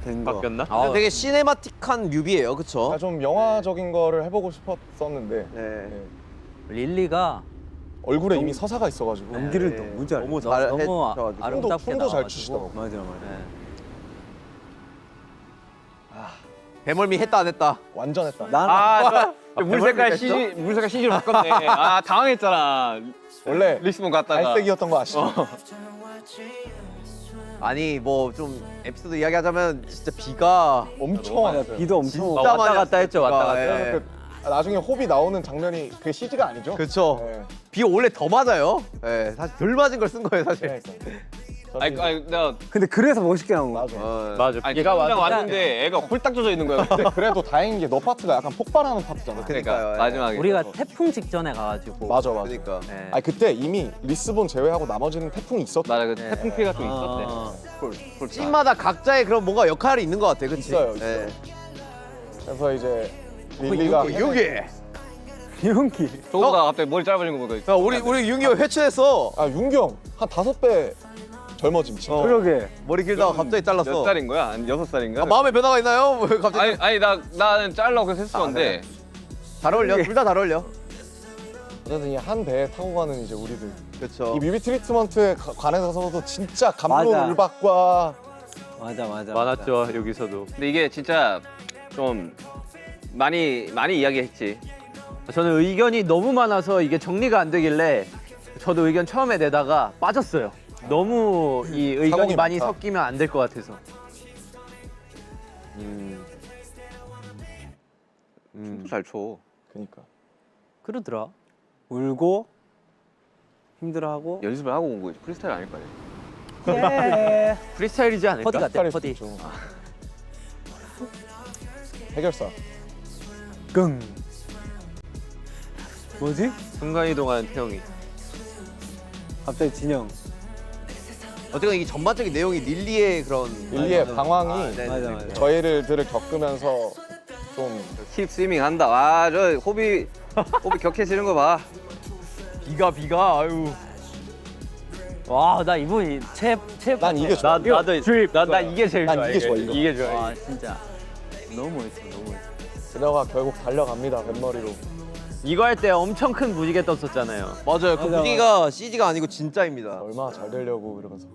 된 거. 바뀌었나? 되게 시네마틱한 뮤비예요, 그렇죠? 나 좀 영화적인 거를 해보고 싶었었는데 네. 네. 릴리가 얼굴에 이미 서사가 있어가지고 연기를 너무 잘해. 너무 너무 잘해가지고. 아름답게 춤도 잘 나와가지고. 추시더라고. 맞아. 네. 배멀미 했다 안 했다. 완전 했다. 물 색깔 CG로 바꿨네. 아 당황했잖아. 원래 리스본 갔다가. 갈색이었던 거 아시죠? 아니 뭐 좀 에피소드 이야기하자면 진짜 비가 엄청 왔어요. 비도 엄청 오고. 진짜 왔다 많이 갔다 했죠, 왔어요, 왔다 비가. 갔다. 예. 나중에 호비 나오는 장면이 그게 CG가 아니죠? 그렇죠. 네. 비 원래 더 맞아요. 예, 사실 덜 맞은 걸 쓴 거예요, 사실. 그러니까. 아니 내가 근데 그래서 멋있게 나온 거야. 맞아. 맞아. 아니 비가 비가 와서 왔는데 애가 홀딱 젖어 있는 거야. 근데 그래도 다행인 게 너 파트가 약간 폭발하는 파트잖아. 그러니까요. 예. 마지막에. 우리가 태풍 직전에 가가지고. 맞아. 그러니까. 네. 아니 그때 이미 리스본 제외하고 나머지는 태풍이 있었다. 맞아 그 태풍 피가 좀 있었대. 씬마다 각자의 그런 뭔가 역할이 있는 것 같아, 그치? 있어요, 예. 그래서 이제 릴리가 여기. 연기. 저거보다 갑자기 머리 짧아진 거 보니까. 야, 우리 윤기 형 회춘했어. 아 윤경 한 5배 젊어짐 진짜. 그러게. 머리 길다가 갑자기 잘랐어. 몇 살인 거야? 한 6살인가? 아, 마음에 변화가 있나요? 왜 갑자기? 아니 나는 잘라고 그래서 했을 건데. 잘 어울려. 둘 다 잘 어울려. 어쨌든 이 한 배에 타고 가는 이제 우리들. 그렇죠. 이 뮤비 트리트먼트에 관해서도 진짜 맞아. 감론을박과 맞아. 많았죠 여기서도. 근데 이게 진짜 좀 많이 이야기했지. 저는 의견이 너무 많아서 이게 정리가 안 되길래 저도 의견 처음에 내다가 빠졌어요. 너무 이 의견이 사공이 많이 많다. 섞이면 안 될 것 같아서. 춤도 잘 춰. 그러니까. 그러더라. 울고 힘들어하고. 연습을 하고 온 거지. 프리스타일 아닐 거 아니야. 프리스타일이지 않을까? 퍼디 같아. 헷갈릴 수도 퍼디. 있죠. 해결사. 끙. 뭐지? 순간이동하는 태영이. 갑자기 진영. 어쨌든 이게 전반적인 내용이 릴리의 그런 릴리의 방황이 네, 맞아. 저희들을 겪으면서 좀 힙 스위밍 한다. 아 저 호비 격해지는 거 봐. 비가 아유. 와, 나 이분이 최. 난 이게 좋아. 나도 나 이게 제일 난 좋아해. 이게 좋아, 이거. 이게 좋아해. 와, 진짜 너무 멋있어. 그녀가 결국 달려갑니다 뱃머리로. 이거 할 때 엄청 큰 무지개 떴었잖아요. 맞아요. 그 무기가 CG가 아니고 진짜입니다. 얼마나 잘 되려고 이러면서.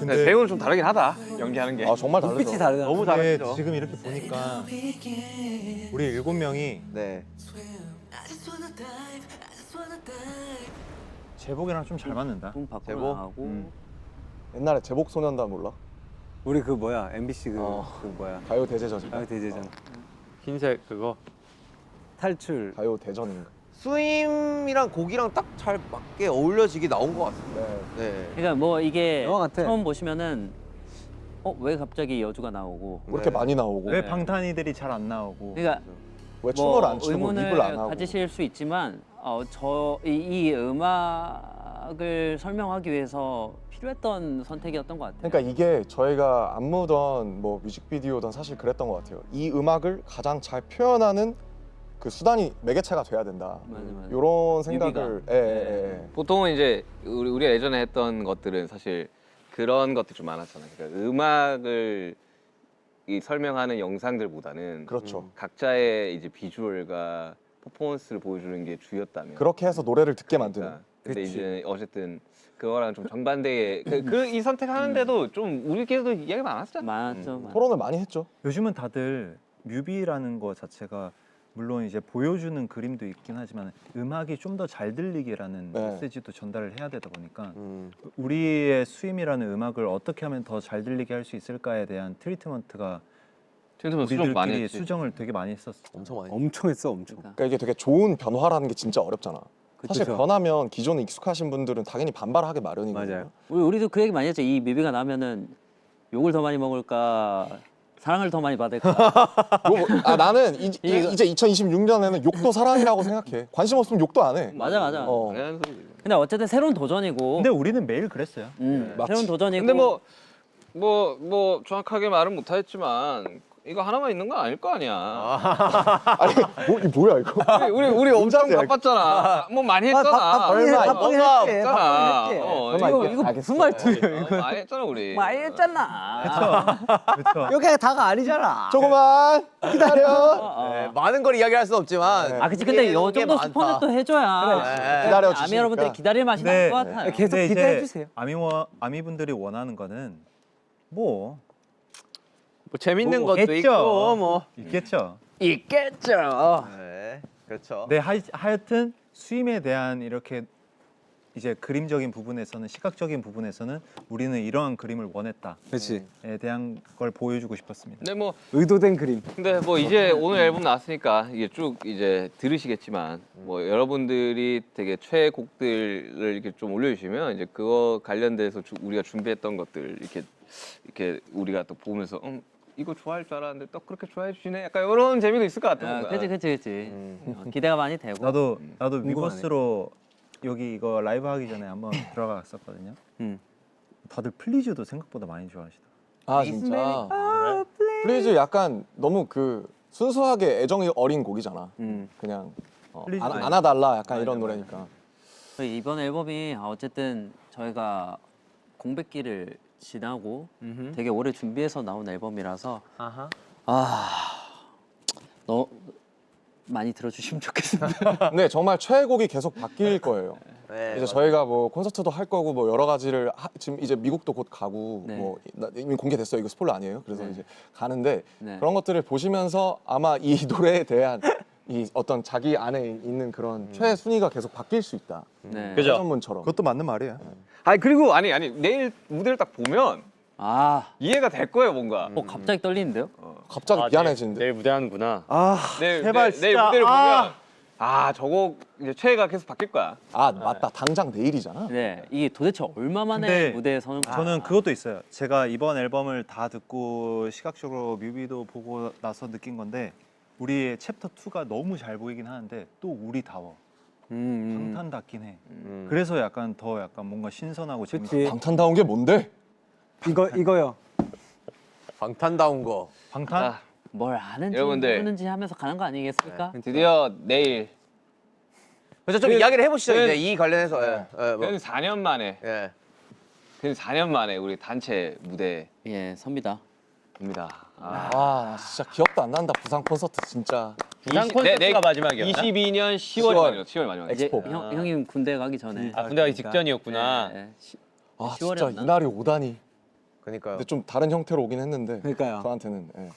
근데 배우는 좀 다르긴 하다. 연기하는 게. 아 정말 다르죠. 빛이 다르다. 너무 근데 잘했죠. 지금 이렇게 보니까 우리 7명이 네. 제복이랑 좀 잘 맞는다. 돈 밖으로 제복? 나가고. 옛날에 제복소년단 몰라? 우리 그 뭐야 MBC 그 뭐야 가요 대제전. 아 대제전 흰색 그거. 탈출. 가요 대전인가? 스윙이랑 곡이랑 딱 잘 맞게 어울려지게 나온 것 같습니다. 네. 네. 그러니까 뭐 이게 영화 같아. 처음 보시면은 왜 갑자기 여주가 나오고. 왜 이렇게 많이 나오고 왜 방탄이들이 잘 안 나오고? 그러니까 왜 춤을 안 추고 의문을 입을 안 하고 가지실 수 있지만 이 음악을 설명하기 위해서 필요했던 선택이었던 것 같아요. 그러니까 이게 저희가 안무던 뭐 뮤직비디오든 사실 그랬던 것 같아요. 이 음악을 가장 잘 표현하는 그 수단이 매개체가 돼야 된다. 맞아. 이런 생각을 보통은 이제 우리가 예전에 했던 것들은 사실 그런 것들이 좀 많았잖아요. 그러니까 음악을 이 설명하는 영상들보다는 그렇죠. 각자의 이제 비주얼과 퍼포먼스를 보여주는 게 주였다면. 그렇게 해서 노래를 듣게 만드는. 그러니까. 근데 이제 어쨌든 그거랑 좀 정반대의 이 선택하는데도 좀 우리끼리도 이야기 많았잖아. 많았죠. 토론을 많이 했죠. 요즘은 다들 뮤비라는 거 자체가 물론 이제 보여주는 그림도 있긴 하지만 음악이 좀 더 잘 들리게라는 네. 메시지도 전달을 해야 되다 보니까 우리의 수임이라는 음악을 어떻게 하면 더 잘 들리게 할 수 있을까에 대한 트리트먼트가 수정 많이 우리들끼리 했지. 수정을 되게 많이 했었어. 엄청 많이. 엄청 했어, 엄청. 그러니까 이게 되게 좋은 변화라는 게 진짜 어렵잖아. 사실 그쵸. 변하면 기존에 익숙하신 분들은 당연히 반발하게 마련이거든요. 맞아요. 우리도 그 얘기 많이 했죠. 이 뮤비가 나면은 욕을 더 많이 먹을까, 사랑을 더 많이 받을까. 나는 이제 2026년에는 욕도 사랑이라고 생각해. 관심 없으면 욕도 안 해. 맞아. 어. 당연한 소리지. 근데 어쨌든 새로운 도전이고. 근데 우리는 매일 그랬어요. 맞지. 새로운 도전이고. 근데 뭐 정확하게 말은 못하겠지만 이거 하나만 있는 건 아닐 거 아니야. 아니 뭐야 이거? 우리 엄청 뭔지 바빴잖아. 뭐 많이 했잖아. 얼마 바쁘긴 했지, 없잖아. 바쁘긴 했지. 이거 무슨 말투예요? 많이 했잖아 우리. 많이 했잖아. 그렇죠. 이게 다가 아니잖아. 조금만 기다려. 네, 많은 걸 이야기할 수 없지만. 아, 그치. 근데 이거 게 좀 더 많다. 스폰을 또 해줘야. 네. 기다려 아미 주시니까. 여러분들이 기다릴 맛이 네. 날 것 같아요. 계속 근데 이제 기대해 주세요. 아미분들이 원하는 거는 뭐 뭐 재밌는 뭐 것도 있겠죠. 있고 뭐. 있겠죠. 있겠죠. 네, 그렇죠. 네, 하여튼 수임에 대한 이렇게 이제 그림적인 부분에서는 시각적인 부분에서는 우리는 이러한 그림을 원했다에 그렇지. 대한 걸 보여주고 싶었습니다. 근데 뭐 의도된 그림. 근데 뭐 이제 오늘 앨범 나왔으니까 이게 쭉 이제 들으시겠지만 뭐 여러분들이 되게 최애곡들을 이렇게 좀 올려주시면 이제 그거 관련돼서 우리가 준비했던 것들 이렇게 우리가 또 보면서 이거 좋아할 줄 알았는데 또 그렇게 좋아해 주시네. 약간 이런 재미도 있을 것 같아. 뭔가. 그치. 기대가 많이 되고. 나도 궁금하네. 위버스로 여기 이거 라이브 하기 전에 한번 들어갔었거든요. 다들 플리즈도 생각보다 많이 좋아하시더라고요. 아 진짜. 플리즈 약간 너무 그 순수하게 애정이 어린 곡이잖아. 그냥 플리즈 많이 안아달라 약간 이런 노래니까. 저희 이번 앨범이 어쨌든 저희가 공백기를 지나고 되게 오래 준비해서 나온 앨범이라서 너 많이 들어주시면 좋겠습니다. 근데 정말 최애곡이 계속 바뀔 거예요. 네, 이제 저희가 뭐 콘서트도 할 거고 뭐 여러 가지를 지금 이제 미국도 곧 가고 네. 뭐 이미 공개됐어요. 이거 스포일러 아니에요. 그래서 이제 가는데 네. 그런 것들을 보시면서 아마 이 노래에 대한 이 어떤 자기 안에 있는 그런 최애 순위가 계속 바뀔 수 있다. 네. 그죠? 회전문처럼. 그것도 맞는 말이야. 아니 그리고 아니 내일 무대를 딱 보면 아, 이해가 될 거예요 뭔가. 갑자기 떨리는데요? 갑자기 미안해지는데. 내일 무대 하는구나. 내일 제발 내일 진짜. 무대를 보면 저거 이제 최애가 계속 바뀔 거야. 아 맞다. 당장 내일이잖아. 네, 이게 도대체 얼마 만에 근데 무대에 서는 거야? 저는 그것도 있어요. 제가 이번 앨범을 다 듣고 시각적으로 뮤비도 보고 나서 느낀 건데 우리의 챕터 2가 너무 잘 보이긴 하는데 또 우리다워. 방탄답긴 해. 그래서 약간 더 약간 뭔가 신선하고 재밌어. 그치. 방탄다운 게 뭔데? 이거요. 방탄다운 거. 방탄? 아, 뭘 아는지 여러분들. 모르는지 하면서 가는 거 아니겠습니까? 드디어 내일 그래서 좀 이야기를 해보시죠. 그- 이제 이 관련해서. 뭐. 근 4년 만에 예. 근 4년 만에 우리 단체 무대입니다. 예, 섭니다. 아 진짜 기억도 안 난다. 부산 콘서트 진짜. 부산 콘서트가 마지막이었나? 22년 10월 마지막. 이제 엑스포. 형님 군대 가기 전에. 아 군대 가기 직전이었구나. 네, 아 진짜 10월이었나? 이날이 오다니. 그러니까요. 근데 좀 다른 형태로 오긴 했는데. 그러니까요. 저한테는. 예.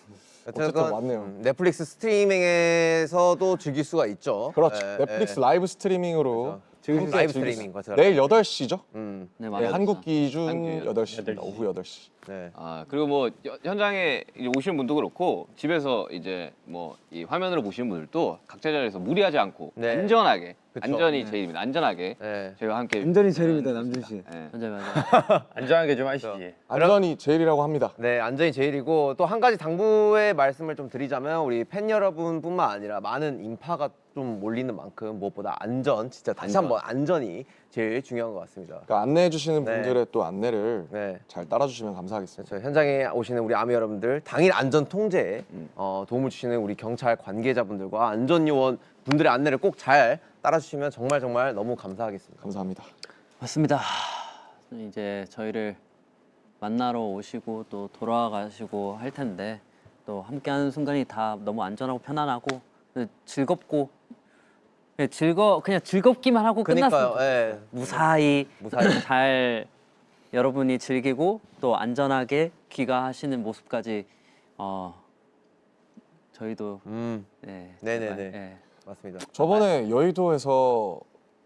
어쨌든 어쨌든 왔네요. 넷플릭스 스트리밍에서도 즐길 수가 있죠. 그렇죠. 예, 넷플릭스 예. 라이브 스트리밍으로 함께 라이브 즐길 스트리밍 수- 거죠. 내일 8시죠? 음. 네, 네, 맞아요. 한국 기준 한국 8시입니다. 오후 8시. 네. 그리고 뭐 현장에 이제 오시는 분도 그렇고 집에서 이제 뭐 이 화면으로 보시는 분들도 각자 자리에서 무리하지 않고 네. 안전하게 그쵸. 안전이 제일입니다. 안전하게 네. 저희와 함께 완전히 제일입니다, 남준 씨. 예. 맞아요. 안전하게 좀 하시지. 안전이 제일이라고 합니다. 네, 안전이 제일이고 또 한 가지 당부의 말씀을 좀 드리자면 우리 팬 여러분뿐만 아니라 많은 인파가 좀 몰리는 만큼 무엇보다 안전, 진짜 다시 한번 안전이 제일 중요한 것 같습니다. 그러니까 안내해 주시는 네. 분들의 또 안내를 네. 잘 따라주시면 감사하겠습니다. 그렇죠. 현장에 오시는 우리 아미 여러분들 당일 안전 통제에 도움을 주시는 우리 경찰 관계자분들과 안전 요원 분들의 안내를 꼭 잘 따라주시면 정말 너무 감사하겠습니다. 감사합니다. 맞습니다. 이제 저희를 만나러 오시고 또 돌아가시고 할 텐데 또 함께하는 순간이 다 너무 안전하고 편안하고 즐겁고 그냥 즐겁기만 하고 끝났으면 그러니까요. 좋겠어요. 예. 무사히 무사히. 잘 여러분이 즐기고 또 안전하게 귀가하시는 모습까지 저희도 네, 네네네. 제발, 예. 맞습니다. 저번에 여의도에서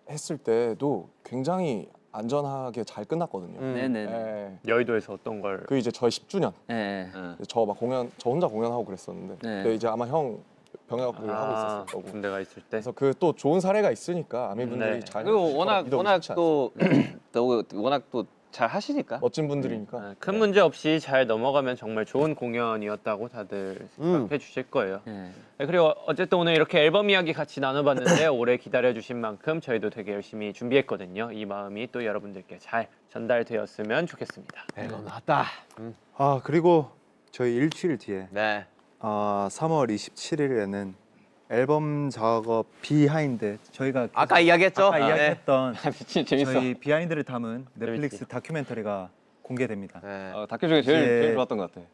했을 때도 굉장히 안전하게 잘 끝났거든요. 네네. 예. 여의도에서 어떤 걸 그 이제 저희 10주년 예. 저 막 공연 저 혼자 공연하고 그랬었는데 네. 그때 이제 아마 형 병역을 하고 있었을 거고 군대가 있을 때 그래서 그 또 좋은 사례가 있으니까 아미분들이 네. 잘 그리고 해주실 거라 믿어 의심치 않습니다. 또 워낙 또 잘 하시니까. 멋진 분들이니까 네, 큰 문제 없이 잘 넘어가면 정말 좋은 공연이었다고 다들 생각해 주실 거예요. 예. 네, 그리고 어쨌든 오늘 이렇게 앨범 이야기 같이 나눠봤는데 오래 기다려주신 만큼 저희도 되게 열심히 준비했거든요. 이 마음이 또 여러분들께 잘 전달되었으면 좋겠습니다. 앨범 나왔다. 아 그리고 저희 일주일 뒤에 네. 3월 27일에는 앨범 작업 비하인드 저희가 아까 이야기했죠? 아까 네. 이야기했던 미친 재밌어. 저희 비하인드를 담은 넷플릭스 다큐멘터리가 공개됩니다. 네. 다큐 중에 제일 이제- 좋았던 것 같아.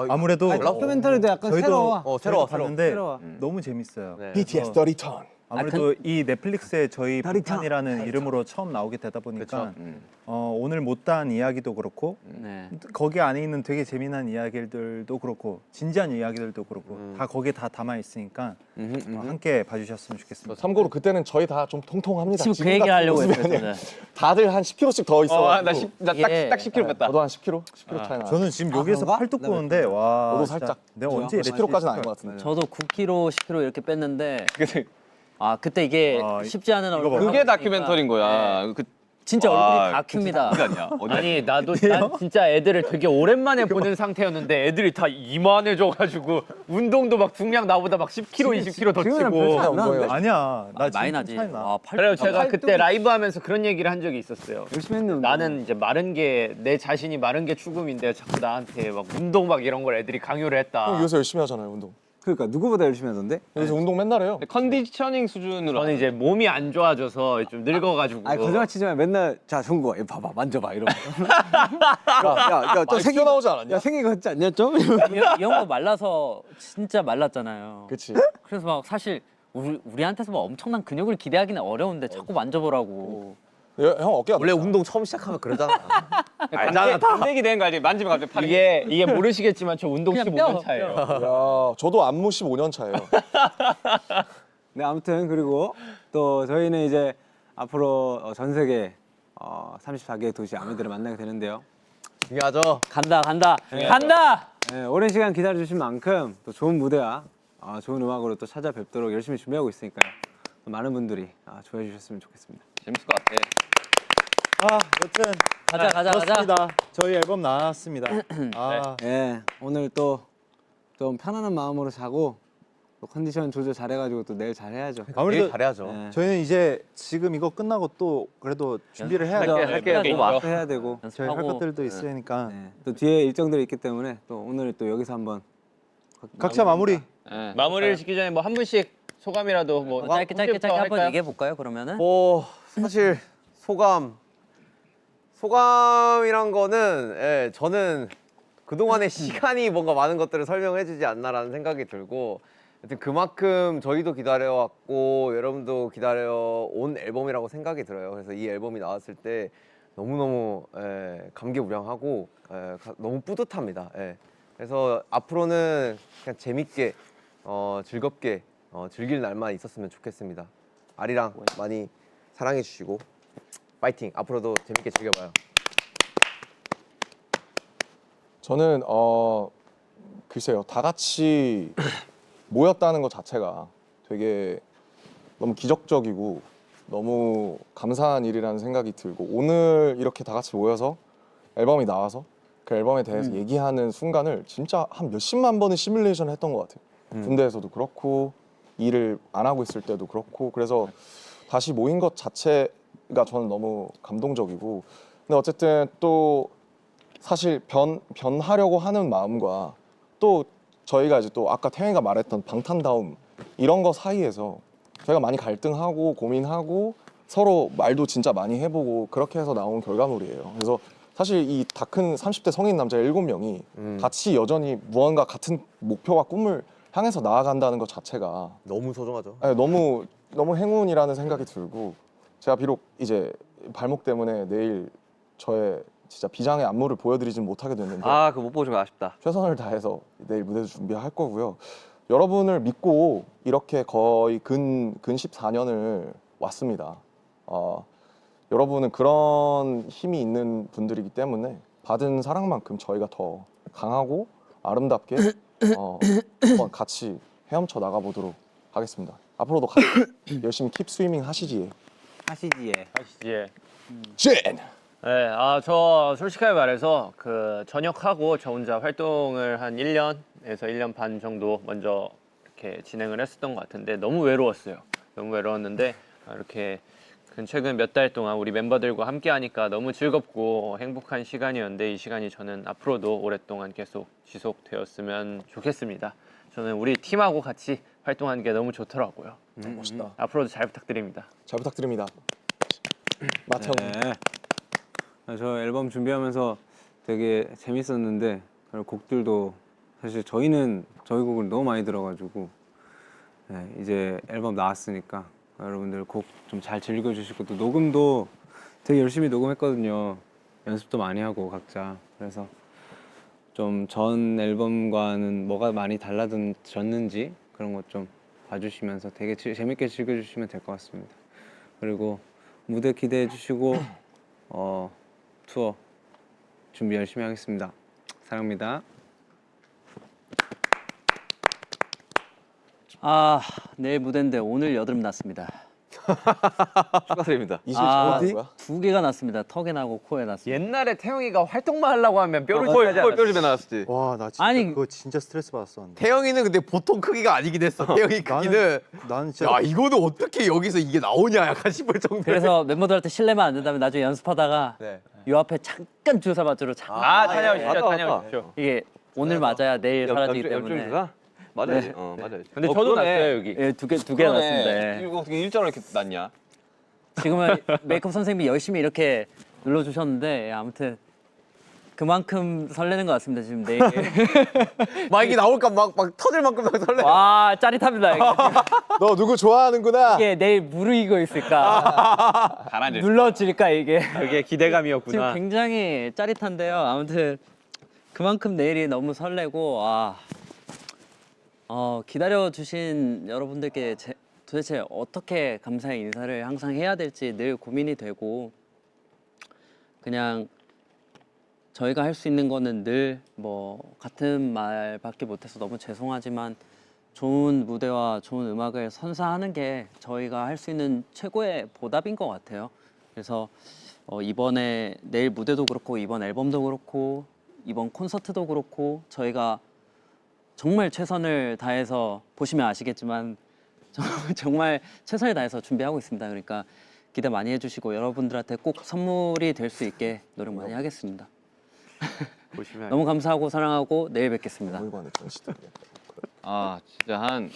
아무래도 다큐멘터리도 약간 저희도 새로워. 새로워. 봤는데 새로워. 너무 재밌어요. 네. BTS 30턴 아무래도 이 넷플릭스에 저희 다리탕. 북한이라는 이름으로 처음 나오게 되다 보니까 그쵸. 오늘 못다한 이야기도 그렇고 네. 거기 안에 있는 되게 재미난 이야기들도 그렇고 진지한 이야기들도 그렇고 다 거기에 다 담아 있으니까 함께 봐주셨으면 좋겠습니다. 참고로 그때는 저희 다 좀 통통합니다. 지금 그 지금 얘기 같은 하려고 모습이 했어요. 아니라 저는. 다들 한 10kg씩 더 있어가지고 이게- 10kg 뺐다. 저도 한 10kg 차이 나. 저는 지금 여기에서 그런가? 팔 두꺼운데 와 너도 진짜 살짝. 내가 언제 10kg까지는 아닌 것 같은데. 저도 9kg, 10kg 이렇게 뺐는데 그때 이게 아, 쉽지 않은 얼굴 봐요. 그게 다큐멘터리인 거야. 그 진짜 와, 얼굴이 다 큽니다. 그게 아니야. 아니 난 진짜 애들을 되게 오랜만에 보는 상태였는데 애들이 다 이만해져가지고 운동도 막 중량 나보다 막 10kg, 20kg 더 지금이랑 치고. 별 차이 안 나는데? 아니야 나 많이 지금 나지. 차이 나. 아, 팔 그래요 제가 그때 라이브 하면서 그런 얘기를 한 적이 있었어요. 열심히 했는데. 나는 이제 마른 게 내 자신이 마른 게 죽음인데 자꾸 나한테 막 운동 막 이런 걸 애들이 강요를 했다. 형 요새 열심히 하잖아요 운동. 그러니까 누구보다 열심히 하던데? 요새 운동 맨날 해요. 컨디셔닝 수준으로. 저는 이제 몸이 안 좋아져서 좀 늙어가지고. 아니 거짓말 치지 마. 맨날 자 종국아 이거 봐봐 만져봐 이러고. 야야야저 많이 생기 튀어나오지 않았냐? 야 생기 같지 않냐 좀? 이 형도 말라서 진짜 말랐잖아요. 그치. 그래서 막 사실 우리한테서 막 엄청난 근육을 기대하기는 어려운데 자꾸 만져보라고. 형 어깨가 원래 넓잖아. 운동 처음 시작하면 그러잖아. 알잖아. 단백이 되는 거 알지? 만지면 갑자기 팔이. 이게 모르시겠지만 저 운동 그냥 15년 뼈, 차예요. 야 저도 안무 15년 차예요. 네 아무튼 그리고 또 저희는 이제 앞으로 전 세계 34개의 도시 아미들을 만나게 되는데요. 중요하죠. 간다. 네. 간다. 네, 오랜 시간 기다려주신 만큼 또 좋은 무대와 좋은 음악으로 또 찾아뵙도록 열심히 준비하고 있으니까요. 또 많은 분들이 좋아해 주셨으면 좋겠습니다. 재밌을 것 같아. 여튼 가자. 그렇습니다. 저희 앨범 나왔습니다. 네, 오늘 또 좀 편안한 마음으로 자고 또 컨디션 조절 잘해가지고 또 내일 잘해야죠. 아무래도 잘해야죠. 네. 저희는 이제 지금 이거 끝나고 또 그래도 준비를 해야죠. 할게요. 또 뭐 또 해야 되고 저희 할 연습하고. 것들도 있으니까 네, 또 뒤에 일정들이 있기 때문에 또 오늘 또 여기서 한번 각자 마무리. 마무리를 짓기 전에 뭐 한 분씩 소감이라도 뭐 짧게 홍지부터 한번 할까요? 얘기해 볼까요? 그러면은 사실 소감이란 거는 저는 그동안의 시간이 뭔가 많은 것들을 설명해주지 않나라는 생각이 들고 하여튼 그만큼 저희도 기다려왔고 여러분도 기다려온 앨범이라고 생각이 들어요. 그래서 이 앨범이 나왔을 때 너무너무 감개무량하고 너무 뿌듯합니다. 그래서 앞으로는 그냥 재밌게 즐겁게 즐길 날만 있었으면 좋겠습니다. 아리랑 많이 사랑해 주시고 파이팅! 앞으로도 재밌게 즐겨봐요. 저는 글쎄요 다 같이 모였다는 것 자체가 되게 너무 기적적이고 너무 감사한 일이라는 생각이 들고 오늘 이렇게 다 같이 모여서 앨범이 나와서 그 앨범에 대해서 얘기하는 순간을 진짜 한 몇십만 번의 시뮬레이션을 했던 것 같아요. 군대에서도 그렇고 일을 안 하고 있을 때도 그렇고 그래서 다시 모인 것 자체가 저는 너무 감동적이고 근데 어쨌든 또 사실 변하려고 하는 마음과 또 저희가 이제 또 아까 태영이가 말했던 방탄다움 이런 거 사이에서 저희가 많이 갈등하고 고민하고 서로 말도 진짜 많이 해보고 그렇게 해서 나온 결과물이에요. 그래서 사실 이 다 큰 30대 성인 남자 7명이 같이 여전히 무언가 같은 목표와 꿈을 향해서 나아간다는 것 자체가 너무 소중하죠. 너무 행운이라는 생각이 들고 제가 비록 이제 발목 때문에 내일 저의 진짜 비장의 안무를 보여드리진 못하게 됐는데 그거 못 보고 좀 아쉽다. 최선을 다해서 내일 무대도 준비할 거고요. 여러분을 믿고 이렇게 거의 근 14년을 왔습니다. 여러분은 그런 힘이 있는 분들이기 때문에 받은 사랑만큼 저희가 더 강하고 아름답게 한번 같이 헤엄쳐 나가보도록 하겠습니다. 앞으로도 같이 열심히 킵 스위밍 하시지에. 하시지에. 예. 젠! 네, 저 솔직하게 말해서 그 전역하고 저 혼자 활동을 한 1년에서 1년 반 정도 먼저 이렇게 진행을 했었던 것 같은데 너무 외로웠어요. 너무 외로웠는데 이렇게 최근 몇 달 동안 우리 멤버들과 함께 하니까 너무 즐겁고 행복한 시간이었는데 이 시간이 저는 앞으로도 오랫동안 계속 지속되었으면 좋겠습니다. 저는 우리 팀하고 같이 활동하는 게 너무 좋더라고요. 멋있다. 앞으로도 잘 부탁드립니다. 잘 부탁드립니다. 마태형. 네. 저 앨범 준비하면서 되게 재밌었는데 그리고 곡들도 사실 저희는 저희 곡을 너무 많이 들어가지고 네, 이제 앨범 나왔으니까 여러분들 곡 좀 잘 즐겨주시고 또 녹음도 되게 열심히 녹음했거든요. 연습도 많이 하고 각자. 그래서 좀 전 앨범과는 뭐가 많이 달라졌는지 그런 것 좀 봐주시면서 되게 재밌게 즐겨주시면 될 것 같습니다. 그리고 무대 기대해 주시고 투어 준비 열심히 하겠습니다. 사랑합니다. 내일 무대인데 오늘 여드름 났습니다. 축하드립니다. 이실 잘하는 거야? 2개가 났습니다. 턱에 나고 코에 났습니다. 옛날에 태영이가 활동만 하려고 하면 뼈를 뼈집에 나왔지. 와, 나 진짜 아니, 그거 진짜 스트레스 받았었는데. 태영이는 근데 보통 크기가 아니긴 했어. 태영이 크기는 나는 진짜 야 이거는 어떻게 여기서 이게 나오냐 약간 싶을 정도. 그래서 멤버들한테 실례만 안 된다면 나중에 연습하다가 네. 요 앞에 잠깐 주사 맞으러 다녀오십시오. 맞다, 다녀오십시오. 이게 오늘 맞아야 내일 사라지기 때문에 주사? 맞아야지. 맞아야지. 근데 저도 났어요 여기. 예, 두 개가 났습니다. 예. 이거 어떻게 일자로 이렇게 났냐? 지금은 메이크업 선생님이 열심히 이렇게 눌러주셨는데 예, 아무튼 그만큼 설레는 것 같습니다. 지금 내일 막 이게 나올까 막 터질 만큼 설레. 와 짜릿합니다. 너 누구 좋아하는구나. 이게 내일 무르익어 있을까 가라앉아. 눌러질까 이게 그게 지금 기대감이었구나. 굉장히 짜릿한데요. 아무튼 그만큼 내일이 너무 설레고 기다려주신 여러분들께 도대체 어떻게 감사의 인사를 항상 해야 될지 늘 고민이 되고 그냥 저희가 할 수 있는 거는 늘 뭐 같은 말밖에 못해서 너무 죄송하지만 좋은 무대와 좋은 음악을 선사하는 게 저희가 할 수 있는 최고의 보답인 것 같아요. 그래서 이번에 내일 무대도 그렇고 이번 앨범도 그렇고 이번 콘서트도 그렇고 저희가 정말 최선을 다해서 보시면 아시겠지만 정말 최선을 다해서 준비하고 있습니다. 그러니까 기대 많이 해주시고 여러분들한테 꼭 선물이 될 수 있게 노력 많이 하겠습니다. 보시면 너무 감사하고 사랑하고 내일 뵙겠습니다. 물관의 전시들. 진짜 한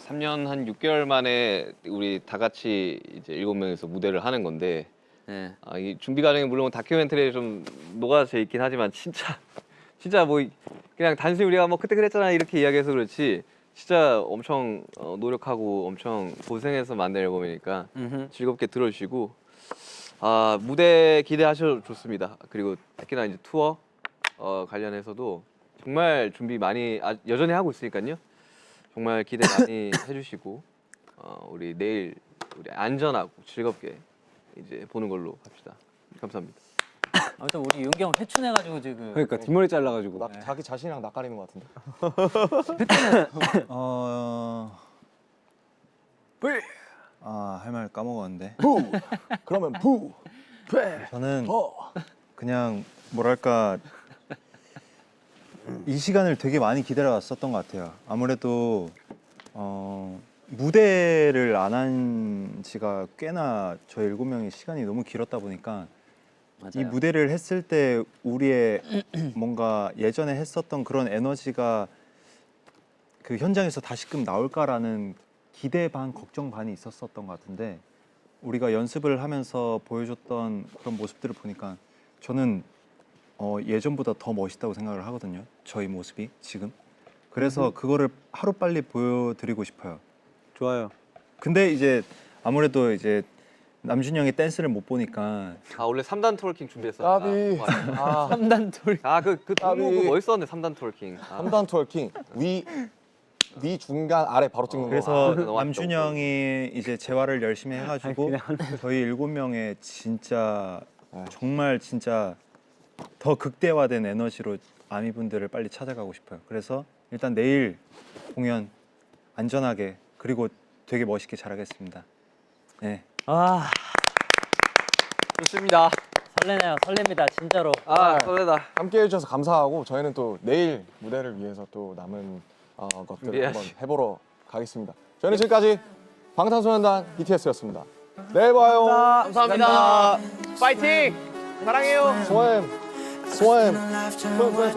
3년 한 6개월 만에 우리 다 같이 이제 7명이서 무대를 하는 건데 네. 이 준비 과정이 물론 다큐멘터리에 좀 녹아져 있긴 하지만 진짜 뭐 그냥 단순히 우리가 뭐 그때 그랬잖아 이렇게 이야기해서 그렇지 진짜 엄청 노력하고 엄청 고생해서 만든 앨범이니까 즐겁게 들어주시고 무대 기대하셔도 좋습니다. 그리고 특히나 이제 투어 관련해서도 정말 준비 많이 여전히 하고 있으니까요. 정말 기대 많이 해주시고 우리 내일 우리 안전하고 즐겁게 이제 보는 걸로 합시다. 감사합니다. 아무튼 우리 윤기 형 회춘해가지고 지금 그러니까 뒷머리 잘라가지고. 자기 자신이랑 낯가리는 것 같은데. 할 말 까먹었는데. 부. 그러면 부. 저는 그냥 뭐랄까 이 시간을 되게 많이 기다려왔었던 것 같아요. 아무래도 무대를 안 한 지가 꽤나 저희 7명이 시간이 너무 길었다 보니까 맞아요. 이 무대를 했을 때 우리의 뭔가 예전에 했었던 그런 에너지가 그 현장에서 다시금 나올까라는 기대 반 걱정 반이 있었었던 것 같은데 우리가 연습을 하면서 보여줬던 그런 모습들을 보니까 저는 예전보다 더 멋있다고 생각을 하거든요. 저희 모습이 지금. 그래서 그거를 하루빨리 보여드리고 싶어요. 좋아요. 근데 이제 아무래도 이제 남준이 형이 댄스를 못 보니까 원래 3단 트월킹 준비했어. 까비. 3단 돌 그 까비. 멋있었는데 3단 트월킹. 3단 트월킹. 위 네 중간 아래 바로 찍는 거. 그래서 너무 남준 아쉽다. 형이 이제 재활을 열심히 해가지고 저희 7명의 진짜 정말 진짜 더 극대화된 에너지로 아미분들을 빨리 찾아가고 싶어요. 그래서 일단 내일 공연 안전하게 그리고 되게 멋있게 잘하겠습니다. 네. 아 좋습니다. 설레네요. 설렙니다. 진짜로. 설레다. 함께 해주셔서 감사하고 저희는 또 내일 무대를 위해서 또 남은 것들을 준비해야지. 한번 해보러 가겠습니다. 저희는 지금까지 방탄소년단 BTS였습니다. 내일 봐요. 감사합니다. 파이팅! 사랑해요. 스웸 스웸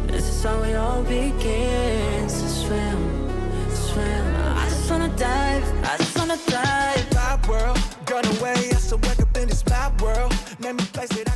This is how it all begins. Swim, swim. I just wanna dive. I just wanna dive. Bad world, gone away. I still wake up in this bad world. Made me place it.